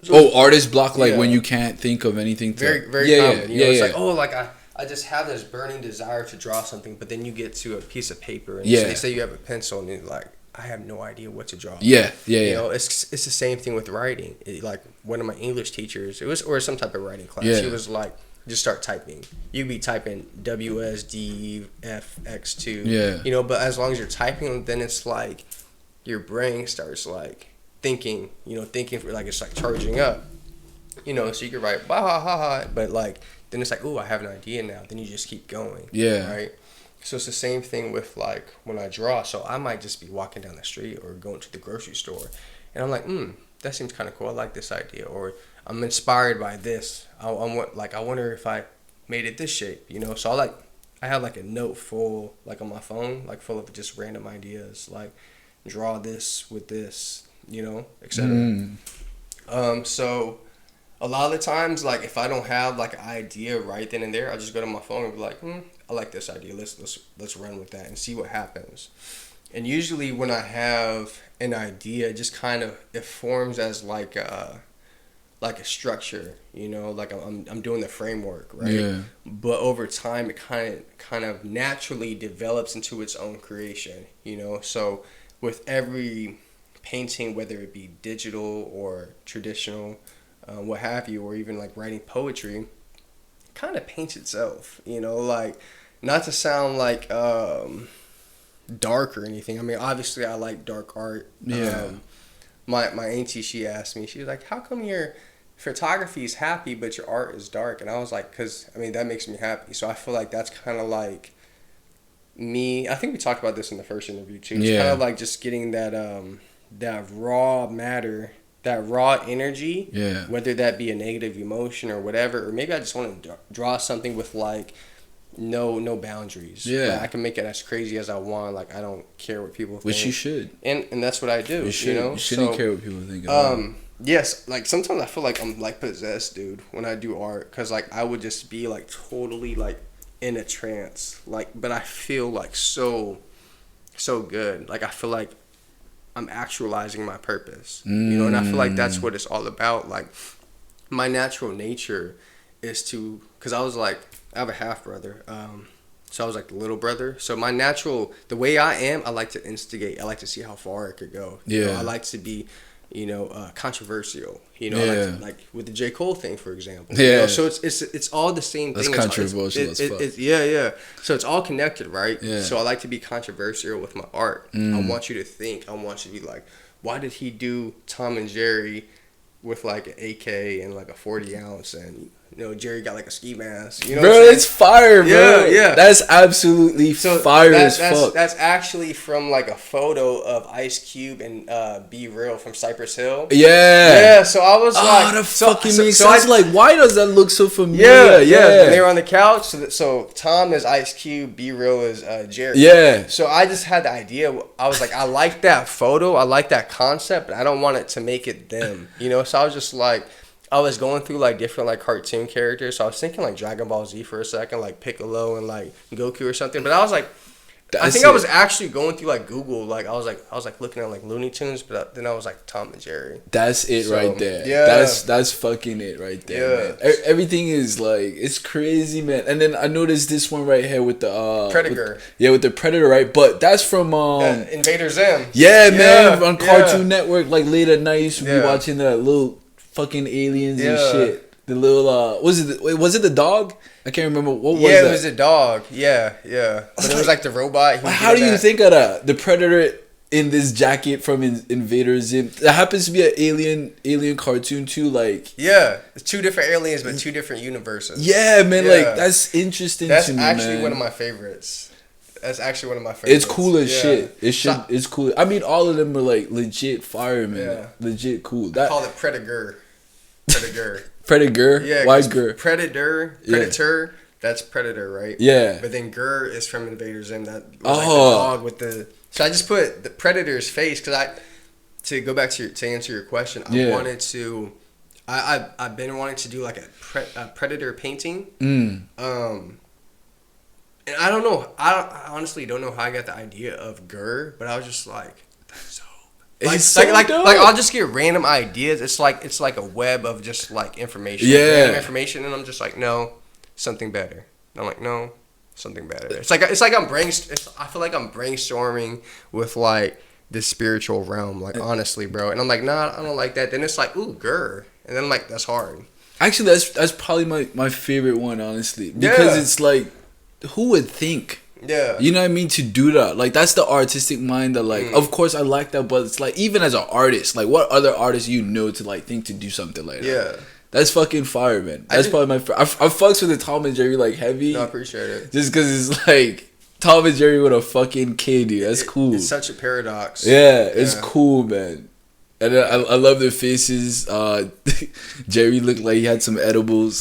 [SPEAKER 1] So, artist block, like when you can't think of anything.
[SPEAKER 2] Very common. You know, it's like, like I just have this burning desire to draw something, but then you get to a piece of paper and they say you have a pencil, and you're like, I have no idea what to draw. You know, it's the same thing with writing. Like one of my English teachers, or some type of writing class. She was like, just start typing. You'd be typing WSDFX2.
[SPEAKER 1] Yeah.
[SPEAKER 2] You know, but as long as you're typing, then it's like your brain starts like thinking for like it's like charging up. You know, so you could write bah ha ha ha, but like then it's like, oh, I have an idea now. Then you just keep going. Yeah. Right. So it's the same thing with like when I draw. So I might just be walking down the street or going to the grocery store, and I'm like, that seems kind of cool. I like this idea, or I'm inspired by this. I wonder if I made it this shape, you know. So I have like a note full, like on my phone, like full of just random ideas, like draw this with this, you know, etc. So a lot of the times, like if I don't have like an idea right then and there, I just go to my phone and be like, I like this idea. Let's run with that and see what happens. And usually when I have an idea, it just kind of, it forms as like a structure, you know, like I'm doing the framework, right? Yeah. But over time, it kind of naturally develops into its own creation, you know. So with every painting, whether it be digital or traditional, what have you, or even like writing poetry, kind of paints itself, you know, like not to sound like dark or anything. I mean, obviously I like dark art. Yeah. My auntie, she asked me, she was like, how come your photography is happy but your art is dark? And I was like, because I mean that makes me happy. So I feel like that's kind of like I think we talked about this in the first interview too. It's kind of like just getting that raw matter, that raw energy.
[SPEAKER 1] Yeah.
[SPEAKER 2] Whether that be a negative emotion or whatever, or maybe I just want to draw something with like no boundaries.
[SPEAKER 1] Yeah.
[SPEAKER 2] Like, I can make it as crazy as I want. Like I don't care what people think.
[SPEAKER 1] Which you should.
[SPEAKER 2] And that's what I do. You know?
[SPEAKER 1] You shouldn't care what people think about it.
[SPEAKER 2] Yes, like sometimes I feel like I'm like possessed, dude, when I do art, cause like I would just be like totally like in a trance, like, but I feel like so good. Like I feel like I'm actualizing my purpose, you know, and I feel like that's what it's all about. Like my natural nature is to, cause I was like, I have a half brother, so I was like the little brother. So my natural, the way I am, I like to instigate. I like to see how far it could go.
[SPEAKER 1] Yeah.
[SPEAKER 2] You know, I like to be, controversial, like with the J. Cole thing, for example.
[SPEAKER 1] Yeah.
[SPEAKER 2] You know? So it's all the same thing.
[SPEAKER 1] That's controversial as fuck.
[SPEAKER 2] Yeah. So it's all connected, right?
[SPEAKER 1] Yeah.
[SPEAKER 2] So I like to be controversial with my art. I want you to think. I want you to be like, why did he do Tom and Jerry with like an AK and like a 40 ounce and Jerry got like a ski mask. You know,
[SPEAKER 1] bro, it's fire, bro.
[SPEAKER 2] Yeah.
[SPEAKER 1] That's absolutely fire as fuck.
[SPEAKER 2] That's actually from like a photo of Ice Cube and Be Real from Cypress Hill.
[SPEAKER 1] Yeah.
[SPEAKER 2] So I was like,
[SPEAKER 1] that fucking makes sense. Like, why does that look so familiar?
[SPEAKER 2] Yeah. And they were on the couch. So Tom is Ice Cube, Be Real is Jerry.
[SPEAKER 1] Yeah.
[SPEAKER 2] So I just had the idea. I was like, I like that photo. I like that concept, but I don't want it to make it them. So I was just like, I was going through like different like cartoon characters, so I was thinking like Dragon Ball Z for a second, like Piccolo and like Goku or something. But I was like, I was actually going through like Google, like I was like looking at like Looney Tunes, but then I was like Tom and Jerry.
[SPEAKER 1] That's it right there.
[SPEAKER 2] Yeah,
[SPEAKER 1] that's fucking it right there, man. Everything is like, it's crazy, man. And then I noticed this one right here with the
[SPEAKER 2] Predator.
[SPEAKER 1] With the Predator, right? But that's from
[SPEAKER 2] Invader Zim.
[SPEAKER 1] Yeah, man, on Cartoon Network, like late at night, you used to be watching the little fucking aliens and shit. The little was it the dog? I can't remember what was that.
[SPEAKER 2] Yeah, it was a dog. Yeah. But it was like the robot.
[SPEAKER 1] How do you think of that? The Predator in this jacket from Invader Zim. That happens to be an alien cartoon too. Like
[SPEAKER 2] it's two different aliens, but two different universes.
[SPEAKER 1] Yeah, man. Yeah. Like that's interesting.
[SPEAKER 2] That's
[SPEAKER 1] to me,
[SPEAKER 2] actually
[SPEAKER 1] man.
[SPEAKER 2] One of my favorites. That's actually one of my favorites.
[SPEAKER 1] It's cool as shit. It's cool. I mean, all of them are like legit fire, man.
[SPEAKER 2] Yeah.
[SPEAKER 1] Legit cool.
[SPEAKER 2] I call it Predator.
[SPEAKER 1] Predator?
[SPEAKER 2] Yeah.
[SPEAKER 1] Why Gur?
[SPEAKER 2] Predator. That's Predator, right?
[SPEAKER 1] Yeah.
[SPEAKER 2] But then Gur is from Invader Zim. That was like the dog with the. So I just put the Predator's face because to go back to answer your question. I wanted to. I've been wanting to do like a Predator painting. And I don't know. I honestly don't know how I got the idea of Gur, but I was just like, that's so. Like I'll just get random ideas. It's like a web of just like information. Random information, and I'm just like, no, something better. And I'm like, no, something better. It's like I'm I feel like I'm brainstorming with like this spiritual realm. Like honestly, bro. And I'm like, nah, I don't like that. Then it's like, ooh, Gur, and then I'm like, that's hard.
[SPEAKER 1] Actually, that's probably my favorite one, honestly, because it's like, who would think?
[SPEAKER 2] Yeah.
[SPEAKER 1] You know what I mean? To do that. Like, that's the artistic mind that, like, of course I like that, but it's like, even as an artist, like, what other artists to, like, think to do something like that?
[SPEAKER 2] Yeah.
[SPEAKER 1] That's fucking fire, man. That's probably my favorite. I fucks with the Tom and Jerry, like, heavy.
[SPEAKER 2] No, I appreciate it.
[SPEAKER 1] Just because it's, like, Tom and Jerry with a fucking kid, dude. That's cool.
[SPEAKER 2] It's such a paradox.
[SPEAKER 1] Yeah, it's cool, man. And I love their faces. Jerry looked like he had some edibles.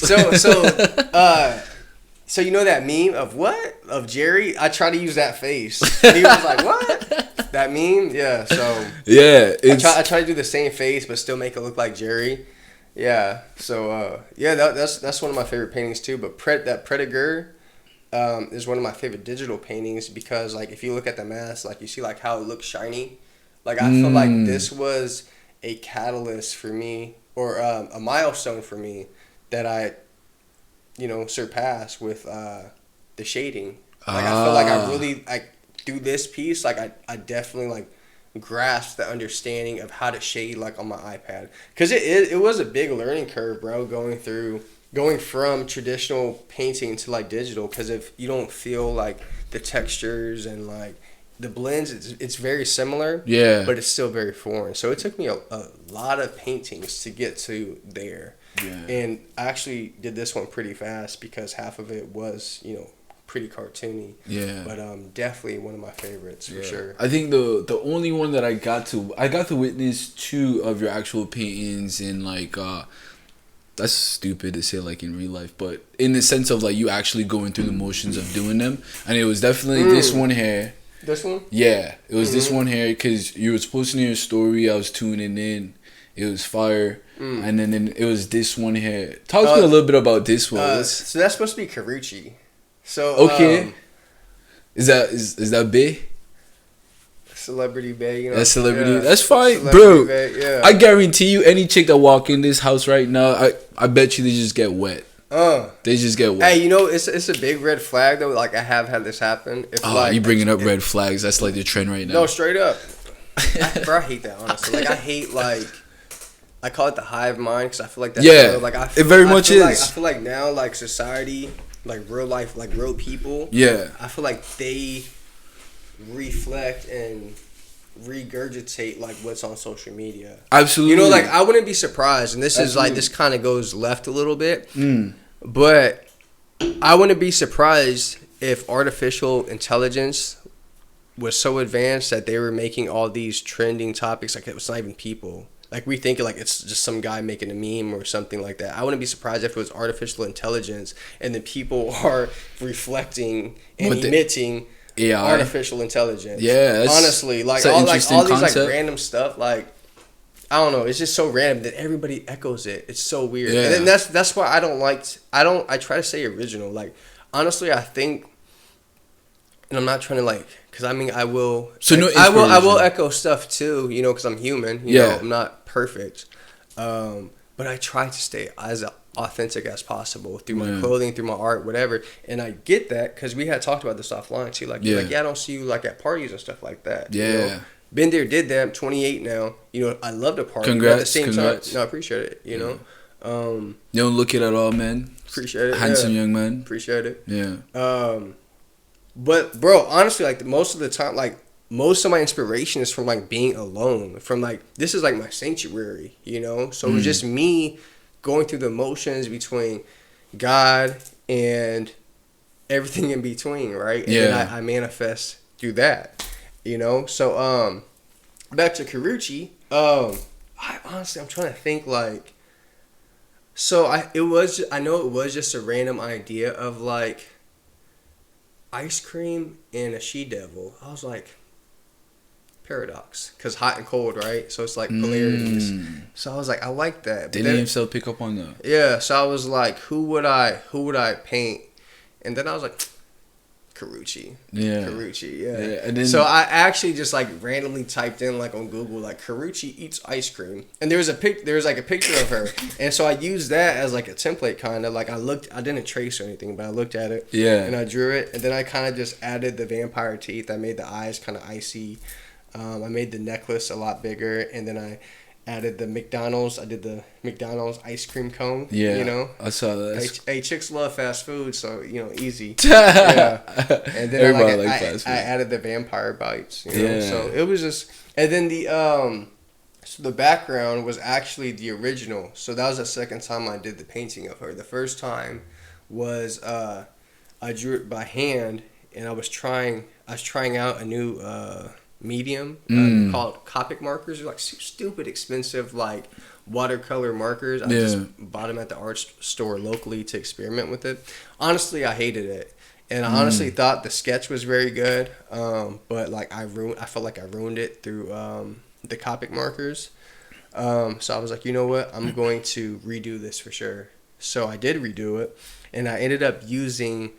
[SPEAKER 2] So you know that meme of Jerry? I try to use that face. And he was like, what? That meme? Yeah. So
[SPEAKER 1] yeah,
[SPEAKER 2] I try to do the same face but still make it look like Jerry. Yeah. So that's one of my favorite paintings too. But that Predator is one of my favorite digital paintings because like if you look at the mask, like you see like how it looks shiny. Like I feel like this was a catalyst for me or a milestone for me that I surpass with the shading. Like I feel like I really through this piece, like I definitely like grasped the understanding of how to shade like on my iPad, because it was a big learning curve, bro, going from traditional painting to like digital, because if you don't feel like the textures and like the blends, it's very similar, but it's still very foreign. So it took me a lot of paintings to get to there.
[SPEAKER 1] Yeah.
[SPEAKER 2] And I actually did this one pretty fast because half of it was, pretty cartoony.
[SPEAKER 1] Yeah.
[SPEAKER 2] But definitely one of my favorites for sure.
[SPEAKER 1] I think the only one that I got to witness 2 of your actual paintings in like that's stupid to say like in real life, but in the sense of like you actually going through the motions of doing them, and it was definitely this one here.
[SPEAKER 2] This one?
[SPEAKER 1] Yeah, it was this one here because you was posting your story. I was tuning in. It was fire. And then it was this one here. Talk to me a little bit about this one.
[SPEAKER 2] So that's supposed to be Karuchi. So
[SPEAKER 1] okay, is that Bay?
[SPEAKER 2] Celebrity Bay, you know.
[SPEAKER 1] That's celebrity. That's fine, bro.
[SPEAKER 2] Bay, yeah.
[SPEAKER 1] I guarantee you, any chick that walk in this house right now, I bet you they just get wet. They just get wet.
[SPEAKER 2] Hey, you know, it's a big red flag though. Like I have had this happen. If like
[SPEAKER 1] you bringing up red flags? That's like the trend right now.
[SPEAKER 2] No, straight up. Bro, I hate that honestly. Like I hate like. I call it the hive mind because I feel like that's
[SPEAKER 1] it very much is.
[SPEAKER 2] I feel like now, like society, like real life, like real people.
[SPEAKER 1] Yeah.
[SPEAKER 2] I feel like they reflect and regurgitate like what's on social media.
[SPEAKER 1] Absolutely.
[SPEAKER 2] You know, like I wouldn't be surprised, and this is like this kind of goes left a little bit, but I wouldn't be surprised if artificial intelligence was so advanced that they were making all these trending topics like it was not even people. Like, we think, like, it's just some guy making a meme or something like that. I wouldn't be surprised if it was artificial intelligence and then people are reflecting and emitting artificial intelligence.
[SPEAKER 1] Yeah.
[SPEAKER 2] Honestly, like, all these, like, random stuff, like, I don't know. It's just so random that everybody echoes it. It's so weird. Yeah. And then that's why I try to say original. Like, honestly, I think, and I'm not trying to, like, because I mean, I will. So like, I will echo stuff too, you know, because I'm human. You know, I'm not perfect, but I try to stay as authentic as possible through my clothing, through my art, whatever. And I get that because we had talked about this offline too. Like, I don't see you like at parties and stuff like that.
[SPEAKER 1] Yeah,
[SPEAKER 2] you know? Been there, did that. I'm 28 now. You know, I love to party.
[SPEAKER 1] Congrats,
[SPEAKER 2] but at the same time, no, I appreciate it. You know,
[SPEAKER 1] you don't look it at all, man.
[SPEAKER 2] Appreciate it.
[SPEAKER 1] Handsome young man.
[SPEAKER 2] Appreciate it.
[SPEAKER 1] Yeah.
[SPEAKER 2] But bro, honestly, like most of the time, like most of my inspiration is from like being alone. From like this is like my sanctuary, you know. So it was just me going through the motions between God and everything in between, right? And then I manifest through that, you know. So back to Karuchi. I'm trying to think like. So I know it was just a random idea of like. Ice cream and a she-devil. I was like, paradox. Because hot and cold, right? So it's like polarities. So I was like, I like that.
[SPEAKER 1] Didn't himself pick up on that?
[SPEAKER 2] Yeah. So I was like, who would I paint? And then I was like, Karuchi. Yeah. Karuchi, yeah. And then, so I actually just like randomly typed in like on Google like Karuchi eats ice cream. And there was like a picture of her. And so I used that as like a template kind of like I didn't trace or anything, but I looked at it. Yeah. And I drew it. And then I kind of just added the vampire teeth. I made the eyes kind of icy. I made the necklace a lot bigger. And then I added the McDonald's. I did the McDonald's ice cream cone. Yeah, you know, I saw that. Hey, chicks love fast food, so you know, easy. Yeah, and then I added the vampire bites. You know? So it was just, and then so the background was actually the original. So that was the second time I did the painting of her. The first time was I drew it by hand, and I was trying out a new medium called Copic markers. They're like stupid expensive like watercolor markers. I just bought them at the art store locally to experiment with it. Honestly, I hated it, and I honestly thought the sketch was very good, but like I felt like I ruined it through the Copic markers. So I was like, you know what, I'm going to redo this for sure. So I did redo it, and I ended up using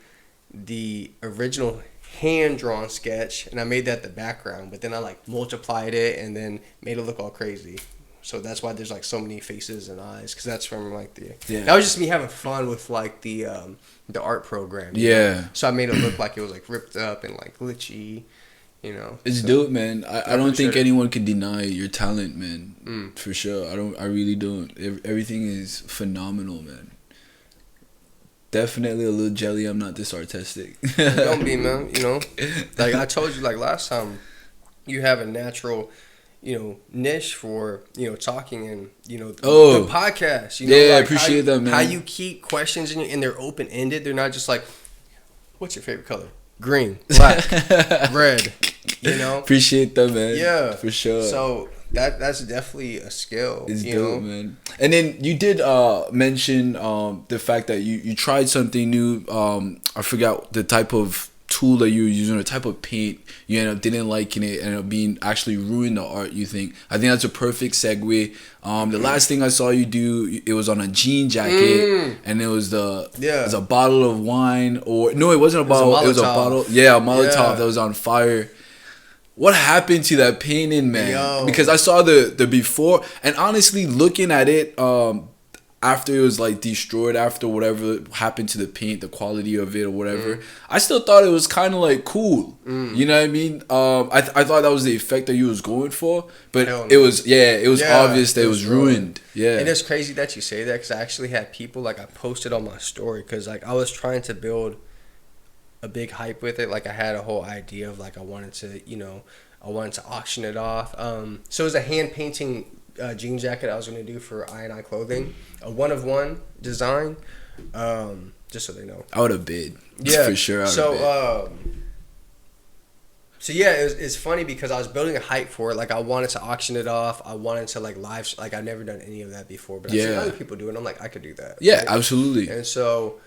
[SPEAKER 2] the original hand-drawn sketch, and I made that the background, but then I like multiplied it and then made it look all crazy. So that's why there's like so many faces and eyes, because that's from like that was just me having fun with like the art program. Know? So I made it look like it was like ripped up and like glitchy, you know.
[SPEAKER 1] It's dope, man. I don't think anyone can deny your talent, man. For sure. I really don't. Everything is phenomenal, man. Definitely a little jelly. I'm not this artistic.
[SPEAKER 2] Don't be, man. You know, like I told you, like last time, you have a natural, you know, niche for, you know, talking and, you know, the podcast. You know,
[SPEAKER 1] I
[SPEAKER 2] like
[SPEAKER 1] appreciate that, man.
[SPEAKER 2] How you keep questions and they're open ended. They're not just like, what's your favorite color? Green, black, red. You know,
[SPEAKER 1] appreciate that, man.
[SPEAKER 2] Yeah,
[SPEAKER 1] for sure.
[SPEAKER 2] So that's definitely a skill.
[SPEAKER 1] It's dope, man. And then you did mention the fact that you tried something new. I forgot the type of tool that you were using, or type of paint. You ended up didn't liking it, ended up being actually ruined the art. You think? I think that's a perfect segue. The last thing I saw you do, it was on a jean jacket, and it was it was a bottle of wine, or no, it wasn't a bottle. It was a bottle. Yeah, a Molotov that was on fire. What happened to that painting, man? Yo. Because I saw the before, and honestly, looking at it, after it was like destroyed, after whatever happened to the paint, the quality of it or whatever, I still thought it was kind of like cool. You know what I mean? I thought that was the effect that you was going for, but it was obvious that it was ruined. Yeah,
[SPEAKER 2] and it's crazy that you say that, because I actually had people, like, I posted on my story, because like I was trying to build a big hype with it. Like, I had a whole idea of, like, I wanted to auction it off. So it was a hand painting jean jacket I was going to do for I&I Clothing, a 1-of-1 design, just so they know.
[SPEAKER 1] I would have bid. Yeah, for sure.
[SPEAKER 2] So yeah, it's funny because I was building a hype for it. Like, I wanted to auction it off. I wanted to, like, like, I've never done any of that before, but I've seen other people do it, and I'm like, I could do that.
[SPEAKER 1] Yeah, right? Absolutely.
[SPEAKER 2] And so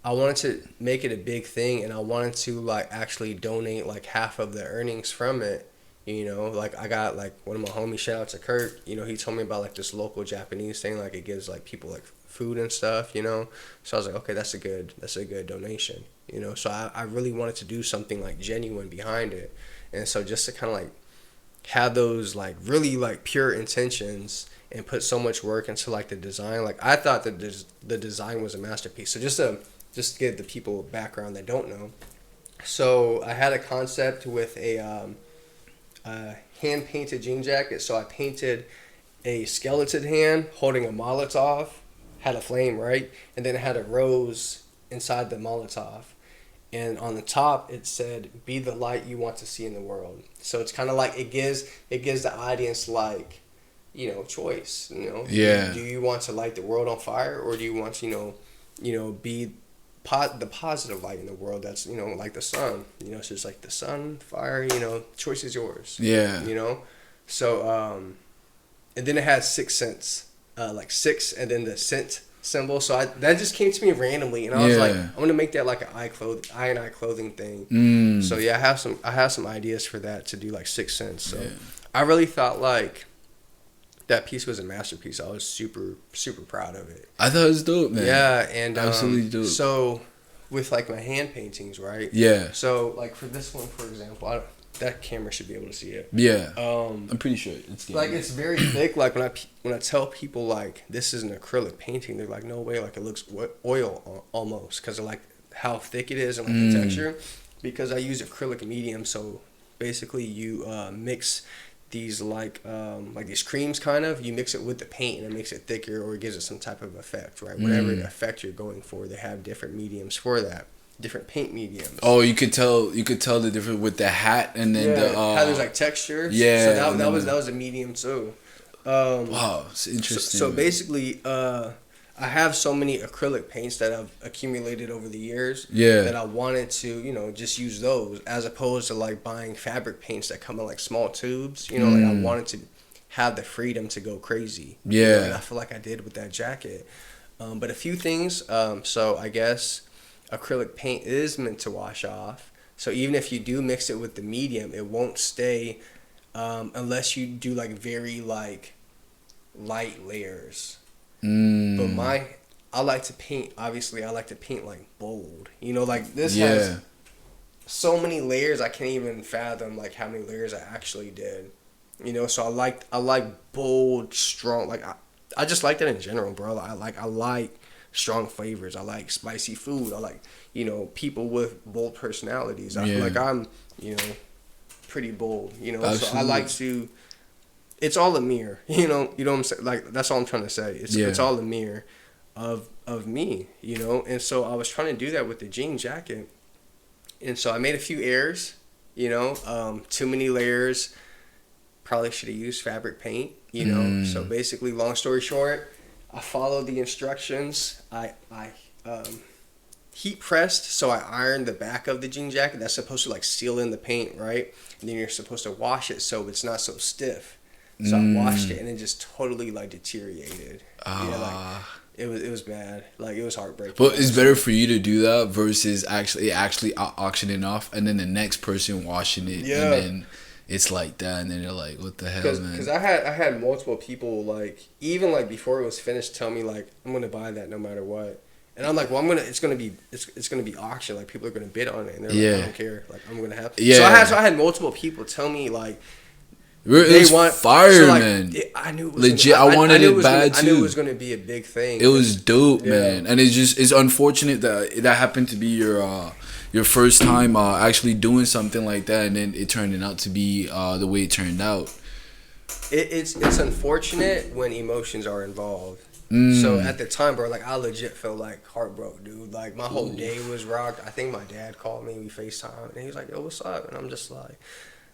[SPEAKER 2] I wanted to make it a big thing, and I wanted to, like, actually donate, like, half of the earnings from it. You know, like, I got, like, one of my homies, shout out to Kurt, you know, he told me about, like, this local Japanese thing, like, it gives, like, people, like, food and stuff, you know. So I was like, okay, that's a good donation, you know. So I really wanted to do something, like, genuine behind it. And so just to kind of, like, have those, like, really, like, pure intentions and put so much work into, like, the design, like, I thought that the design was a masterpiece. So just to give the people background that don't know. So I had a concept with a hand-painted jean jacket. So I painted a skeleton hand holding a Molotov, had a flame, right? And then it had a rose inside the Molotov. And on the top, it said, "Be the light you want to see in the world." So it's kind of like, it gives the audience, like, you know, choice, you know?
[SPEAKER 1] Yeah.
[SPEAKER 2] Do you want to light the world on fire, or do you want to, be the positive light in the world that's, you know, like the sun, you know? So it's like the sun, fire, you know, choice is yours.
[SPEAKER 1] Yeah.
[SPEAKER 2] You know? So, and then it had 6 cents, like 6, and then the cent symbol. So that just came to me randomly, and I was like, I'm gonna make that like an I&I Clothing thing. So yeah, I have some ideas for that, to do like 6 cents. So I really thought, like, that piece was a masterpiece. I was super, super proud of it.
[SPEAKER 1] I thought it was dope, man.
[SPEAKER 2] Yeah, and
[SPEAKER 1] absolutely dope.
[SPEAKER 2] So with, like, my hand paintings, right?
[SPEAKER 1] Yeah.
[SPEAKER 2] So, like, for this one, for example, that camera should be able to see it.
[SPEAKER 1] Yeah. I'm pretty sure it's
[SPEAKER 2] like, it's very thick. Like, when I tell people, like, this is an acrylic painting, they're like, no way. Like, it looks oil almost, because of, like, how thick it is and, like, the texture. Because I use acrylic medium, so basically you mix these, like these creams, kind of, you mix it with the paint, and it makes it thicker, or it gives it some type of effect, right? Whatever effect you're going for, they have different mediums for that, different paint mediums.
[SPEAKER 1] Oh, you could tell the difference with the hat, and then
[SPEAKER 2] how there's, like, texture.
[SPEAKER 1] Yeah.
[SPEAKER 2] So that was a medium too.
[SPEAKER 1] Wow, it's interesting.
[SPEAKER 2] So basically, I have so many acrylic paints that I've accumulated over the years that I wanted to, you know, just use those, as opposed to, like, buying fabric paints that come in, like, small tubes. You know, like, I wanted to have the freedom to go crazy.
[SPEAKER 1] Yeah.
[SPEAKER 2] You know, and I feel like I did with that jacket. But a few things. So I guess acrylic paint is meant to wash off. So even if you do mix it with the medium, it won't stay unless you do, like, very, like, light layers. But I like to paint, obviously, I like to paint, like, bold. You know, like, this has so many layers, I can't even fathom, like, how many layers I actually did. You know, so I like bold, strong, like, I just like that in general, bro. I like strong flavors. I like spicy food. I like, you know, people with bold personalities. I feel like I'm, you know, pretty bold, you know. Absolutely. So I like to... It's all a mirror, you know what I'm saying? Like, that's all I'm trying to say. It's all a mirror of me, you know? And so I was trying to do that with the jean jacket. And so I made a few errors, you know, too many layers. Probably should have used fabric paint, you know? So basically, long story short, I followed the instructions. I heat pressed, so I ironed the back of the jean jacket. That's supposed to like seal in the paint, right? And then you're supposed to wash it so it's not so stiff. So I washed it and it just totally like deteriorated. Yeah, like it was bad. Like it was heartbreaking.
[SPEAKER 1] But it's better for you to do that versus actually auctioning off and then the next person washing it and then it's like that and then you're like, what the hell, man?
[SPEAKER 2] Because I had multiple people like even like before it was finished tell me like I'm gonna buy that no matter what. And I'm like, well, it's gonna be auction. Like people are gonna bid on it, and they're like, I don't care. Like I'm gonna have. Yeah. So I had multiple people tell me like,
[SPEAKER 1] it was fire, so like, man.
[SPEAKER 2] I knew it was
[SPEAKER 1] legit. I wanted it bad too.
[SPEAKER 2] I knew it was gonna be a big thing.
[SPEAKER 1] It was dope, man. And it's unfortunate that happened to be your first time actually doing something like that, and then it turned out to be the way it turned out.
[SPEAKER 2] It's unfortunate when emotions are involved. So at the time, bro, like I legit felt like heartbroken, dude. Like my whole day was rocked. I think my dad called me. We FaceTime, and he was like, "Yo, what's up?" And I'm just like,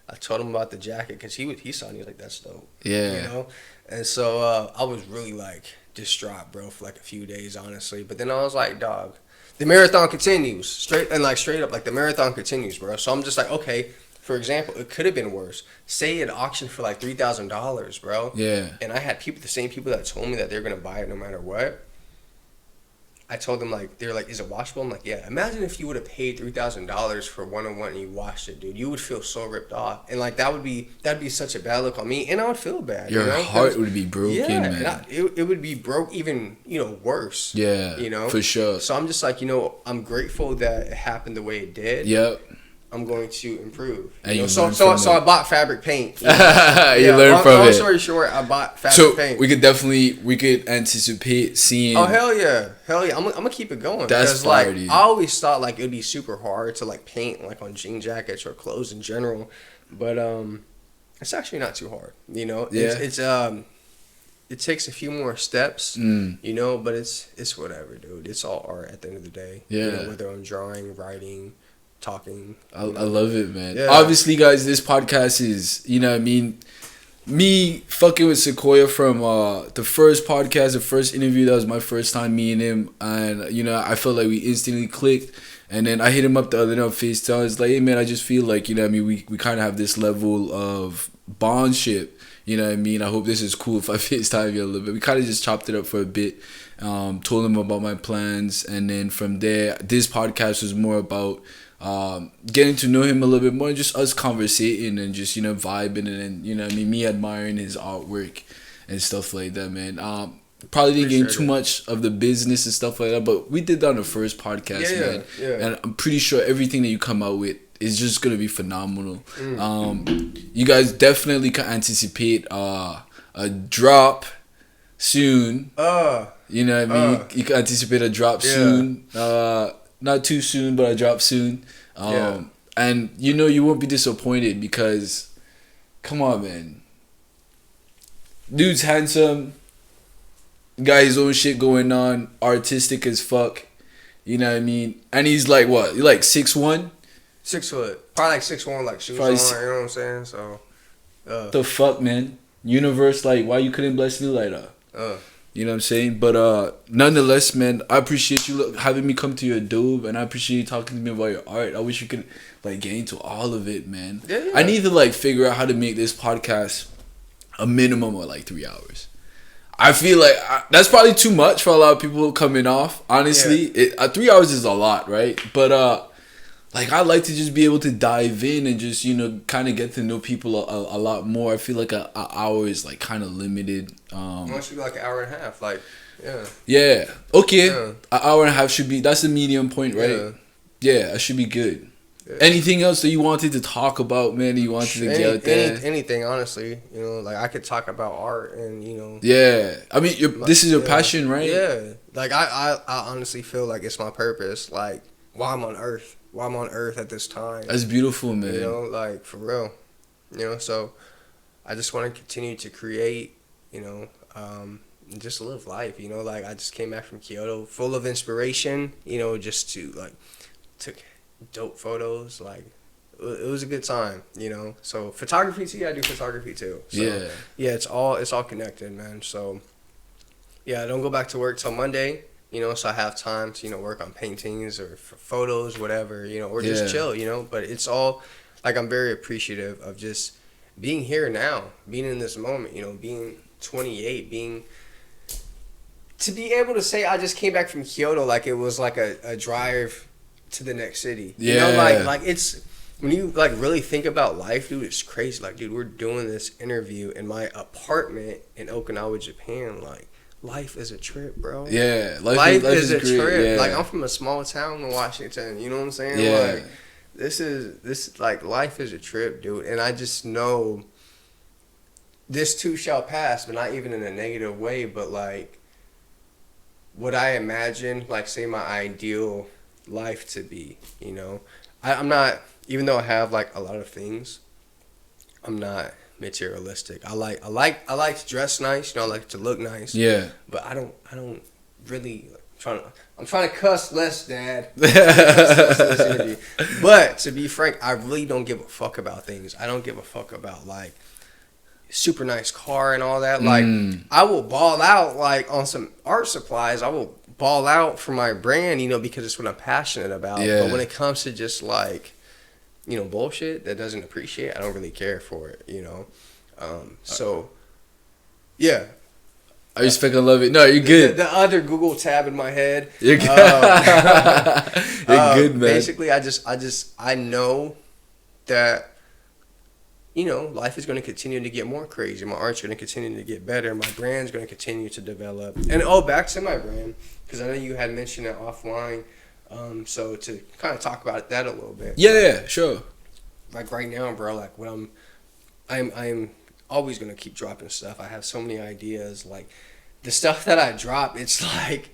[SPEAKER 2] I told him about the jacket because he saw it and he was like, "That's dope."
[SPEAKER 1] Yeah.
[SPEAKER 2] You know. And so I was really like distraught, bro, for like a few days, honestly. But then I was like, dog, the marathon continues. Straight up, like the marathon continues, bro. So I'm just like, okay. For example, it could have been worse. Say it auctioned for like $3,000, bro.
[SPEAKER 1] Yeah.
[SPEAKER 2] And I had the same people that told me that they're gonna buy it no matter what. I told them like they're like, is it washable? I'm like, yeah. Imagine if you would have paid $3,000 for 101 and you washed it, dude. You would feel so ripped off, and like that'd be such a bad look on me, and I would feel bad.
[SPEAKER 1] Your heart would be broken, man.
[SPEAKER 2] And it would be broke even worse.
[SPEAKER 1] Yeah.
[SPEAKER 2] For
[SPEAKER 1] sure.
[SPEAKER 2] So I'm just like I'm grateful that it happened the way it did.
[SPEAKER 1] Yep.
[SPEAKER 2] I'm going to improve.
[SPEAKER 1] And
[SPEAKER 2] so I bought fabric paint.
[SPEAKER 1] You learned from it.
[SPEAKER 2] Long story short, I bought fabric paint.
[SPEAKER 1] So we could anticipate seeing.
[SPEAKER 2] Oh hell yeah. I'm gonna keep it going.
[SPEAKER 1] That's fire,
[SPEAKER 2] like, I always thought like it would be super hard to like paint like on jean jackets or clothes in general, but it's actually not too hard. It takes a few more steps, but it's whatever, dude. It's all art at the end of the day.
[SPEAKER 1] Yeah.
[SPEAKER 2] Whether I'm drawing, writing, talking.
[SPEAKER 1] I love it, man.
[SPEAKER 2] Yeah.
[SPEAKER 1] Obviously, guys, this podcast is, me fucking with Sekoya from the first podcast, the first interview. That was my first time meeting him, and I felt like we instantly clicked. And then I hit him up the other day on FaceTime. It's like, hey man, I just feel like we kind of have this level of bondship. I hope this is cool if I FaceTime you a little bit. We kind of just chopped it up for a bit. Told him about my plans, and then from there, this podcast was more about getting to know him a little bit more, just us conversating and just vibing, and then me admiring his artwork and stuff like that, man. Probably didn't get too much of the business and stuff like that, but we did that on the first podcast, man. Yeah. And I'm pretty sure everything that you come out with is just gonna be phenomenal. You guys definitely can anticipate a drop soon. You can anticipate a drop soon. Not too soon, but I drop soon. And you won't be disappointed because, come on, man. Dude's handsome. Got his own shit going on. Artistic as fuck. You know what I mean? And he's like, what? You like 6'1"?
[SPEAKER 2] 6 foot. Probably like 6'1", like shoes on, you know what I'm saying? So,
[SPEAKER 1] the fuck, man? Universe, like, why you couldn't bless me like that? You know what I'm saying? But nonetheless, man, I appreciate you having me come to your dobe, and I appreciate you talking to me about your art. I wish you could get into all of it, man.
[SPEAKER 2] Yeah.
[SPEAKER 1] I need to figure out how to make this podcast a minimum of 3 hours. I feel like that's probably too much for a lot of people coming off. Honestly, 3 hours is a lot, right? But I like to just be able to dive in and just kind of get to know people a lot more. I feel like an hour is kind of limited.
[SPEAKER 2] It should be an hour and a half,
[SPEAKER 1] Yeah. Okay. Yeah. An hour and a half should be. That's the medium point, right? Yeah, that should be good. Yeah. Anything else that you wanted to talk about, man? You wanted to get out there?
[SPEAKER 2] Anything, honestly. I could talk about art and
[SPEAKER 1] Yeah, I mean, this is your passion, right?
[SPEAKER 2] Yeah. I honestly feel like it's my purpose. Why I'm on Earth. Why I'm on Earth at this time.
[SPEAKER 1] That's beautiful, man.
[SPEAKER 2] For real. So I just want to continue to create. And just live life. I just came back from Kyoto, full of inspiration. Just to took dope photos. It was a good time. So photography too. I do photography too. So, yeah. It's all connected, man. So yeah, I don't go back to work till Monday. you know, so I have time to, you know, work on paintings or photos, whatever, you know, or just chill, you know. But it's all, like, I'm very appreciative of just being here now, being in this moment, you know, being 28, to be able to say I just came back from Kyoto like it was like a drive to the next city. You know, like it's, when you like really think about life, dude, it's crazy. Like, dude, we're doing this interview in my apartment in Okinawa, Japan. Like, life is a trip, bro.
[SPEAKER 1] Yeah,
[SPEAKER 2] life is a trip.
[SPEAKER 1] Yeah.
[SPEAKER 2] Like, I'm from a small town in Washington. You know what I'm saying?
[SPEAKER 1] Yeah.
[SPEAKER 2] Like, this like, life is a trip, dude. And I just know this too shall pass, but not even in a negative way. But like, what I imagine, like, say my ideal life to be, you know, I'm not, even though I have like a lot of things, I'm not materialistic. I like to dress nice, you know, I like to look nice.
[SPEAKER 1] Yeah.
[SPEAKER 2] But I don't really I'm trying to cuss less, Dad. But to be frank, I really don't give a fuck about things. I don't give a fuck about like super nice car and all that. Like, I will ball out like on some art supplies. I will ball out for my brand, you know, because it's what I'm passionate about.
[SPEAKER 1] Yeah.
[SPEAKER 2] But when it comes to just like, you know, bullshit that doesn't appreciate, I don't really care for it, you know. So yeah.
[SPEAKER 1] I respect and love it. No, you're good.
[SPEAKER 2] The other Google tab in my head.
[SPEAKER 1] You're good. You're good, man.
[SPEAKER 2] Basically, I know that, you know, life is going to continue to get more crazy. My art's going to continue to get better. My brand's going to continue to develop. And back to my brand, because I know you had mentioned it offline. So to kind of talk about that a little bit.
[SPEAKER 1] Yeah, sure. Like
[SPEAKER 2] right now, bro, like what I'm always going to keep dropping stuff. I have so many ideas. Like, the stuff that I drop, it's like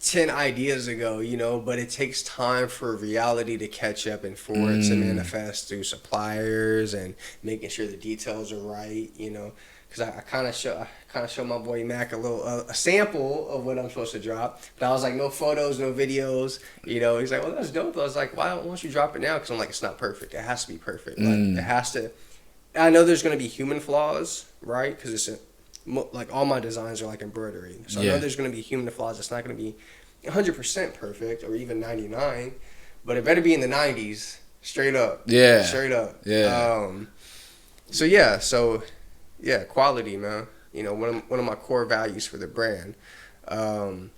[SPEAKER 2] 10 ideas ago, you know, but it takes time for reality to catch up and for it to manifest through suppliers and making sure the details are right, you know, because I kind of show my boy Mac a sample of what I'm supposed to drop, but I was like, no photos, no videos, you know. He's like, well, that's dope. I was like, why don't you drop it now? Because I'm like, it's not perfect. It has to be perfect. Like, it has to. I know there's going to be human flaws, right? Because it's like all my designs are like embroidery. So I know there's going to be human flaws. It's not going to be 100% perfect or even 99, but it better be in the 90s, straight up.
[SPEAKER 1] Yeah.
[SPEAKER 2] Straight up.
[SPEAKER 1] Yeah.
[SPEAKER 2] So quality, man. You know, one of my core values for the brand. I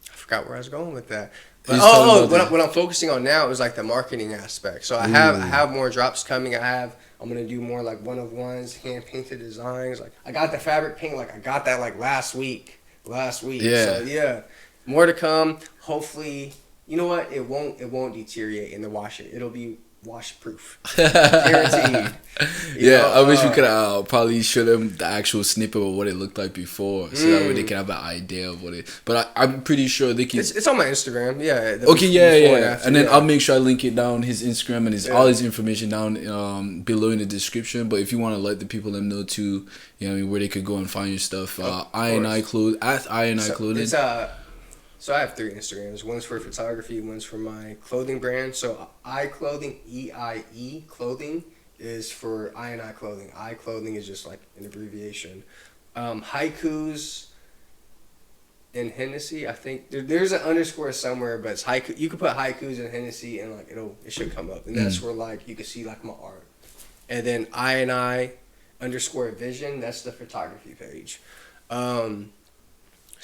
[SPEAKER 2] forgot where I was going with that. But, what I'm focusing on now is like the marketing aspect. So I have more drops coming. I'm gonna do more like one-of-ones, hand painted designs. Like, I got the fabric paint. Like, I got that like last week. Yeah. So yeah, more to come. Hopefully, you know what? It won't deteriorate in the wash. It'll be wash-proof, guaranteed.
[SPEAKER 1] I wish we could probably show them the actual snippet of what it looked like before, so that way they can have an idea of what it. But I'm pretty sure they can.
[SPEAKER 2] It's on my Instagram. Yeah.
[SPEAKER 1] Okay. Yeah. And then I'll make sure I link it down, his Instagram and all his information down below in the description. But if you want to let the people them know too, you know, where they could go and find your stuff, INI Clothing at INI Clothing.
[SPEAKER 2] So I have 3 Instagrams. One's for photography, one's for my clothing brand. So iClothing, EIE Clothing, is for INI Clothing. iClothing is just like an abbreviation. Haikus and Hennessy, I think there's an underscore somewhere, but it's haiku. You can put haikus and Hennessy and like it should come up, and that's where like you can see like my art. And then INI _ Vision, that's the photography page.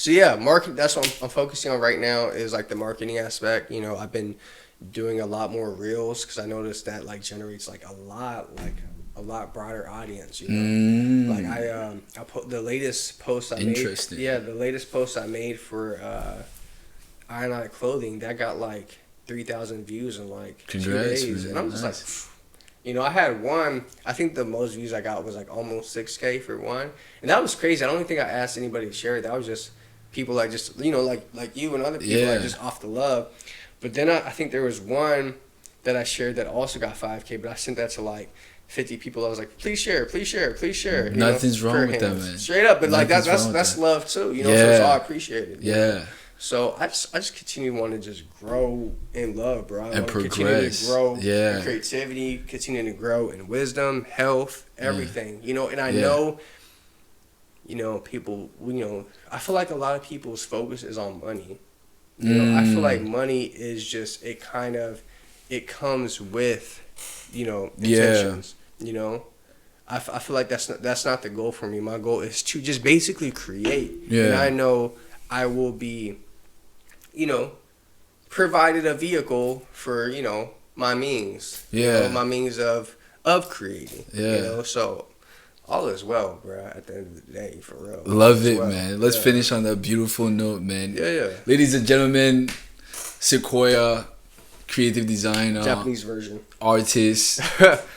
[SPEAKER 2] So yeah, market. That's what I'm focusing on right now, is like the marketing aspect. You know, I've been doing a lot more reels because I noticed that like generates like a lot broader audience. You know, like I put the latest post I made.
[SPEAKER 1] Interesting.
[SPEAKER 2] Yeah, the latest post I made for INI Clothing, that got like 3,000 views in like 2 days, and I'm just like, you know, I had one. I think the most views I got was like almost 6K for one, and that was crazy. I don't think I asked anybody to share it. That was just people like just, you know, like you and other people, like just off the love. But then I think there was one that I shared that also got 5K, but I sent that to like 50 people. I was like, please share.
[SPEAKER 1] Nothing's wrong with that, man.
[SPEAKER 2] Straight up, but like that's love too, you know. So it's all appreciated.
[SPEAKER 1] Yeah.
[SPEAKER 2] Know? So I just continue wanting to just grow in love, bro.
[SPEAKER 1] And progress.
[SPEAKER 2] Continue to grow in creativity, continue to grow in wisdom, health, everything. You know, and I know you know, people, you know, I feel like a lot of people's focus is on money. You know, I feel like money is just, it comes with, you know, intentions, you know. I feel like that's not the goal for me. My goal is to just basically create. Yeah. And I know I will be, you know, provided a vehicle for, you know, my means. Yeah. You know, my means of creating. Yeah. You know, so all is well, bro, at the end of the day, for real.
[SPEAKER 1] Love it, man. Let's finish on that beautiful note, man. Yeah. Ladies and gentlemen, Sekoya, creative designer,
[SPEAKER 2] Japanese version,
[SPEAKER 1] artist,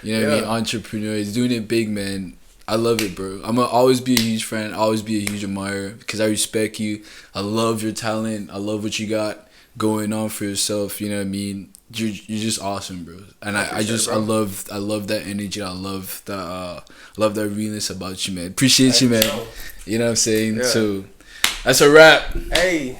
[SPEAKER 1] you know what I mean, entrepreneur. He's doing it big, man. I love it, bro. I'm gonna always be a huge fan, always be a huge admirer, because I respect you. I love your talent. I love what you got going on for yourself. You know what I mean? You're just awesome, bro. And I love that energy. I love that realness about you, man. Appreciate you, man. You know what I'm saying? Yeah. So that's a wrap.
[SPEAKER 2] Hey.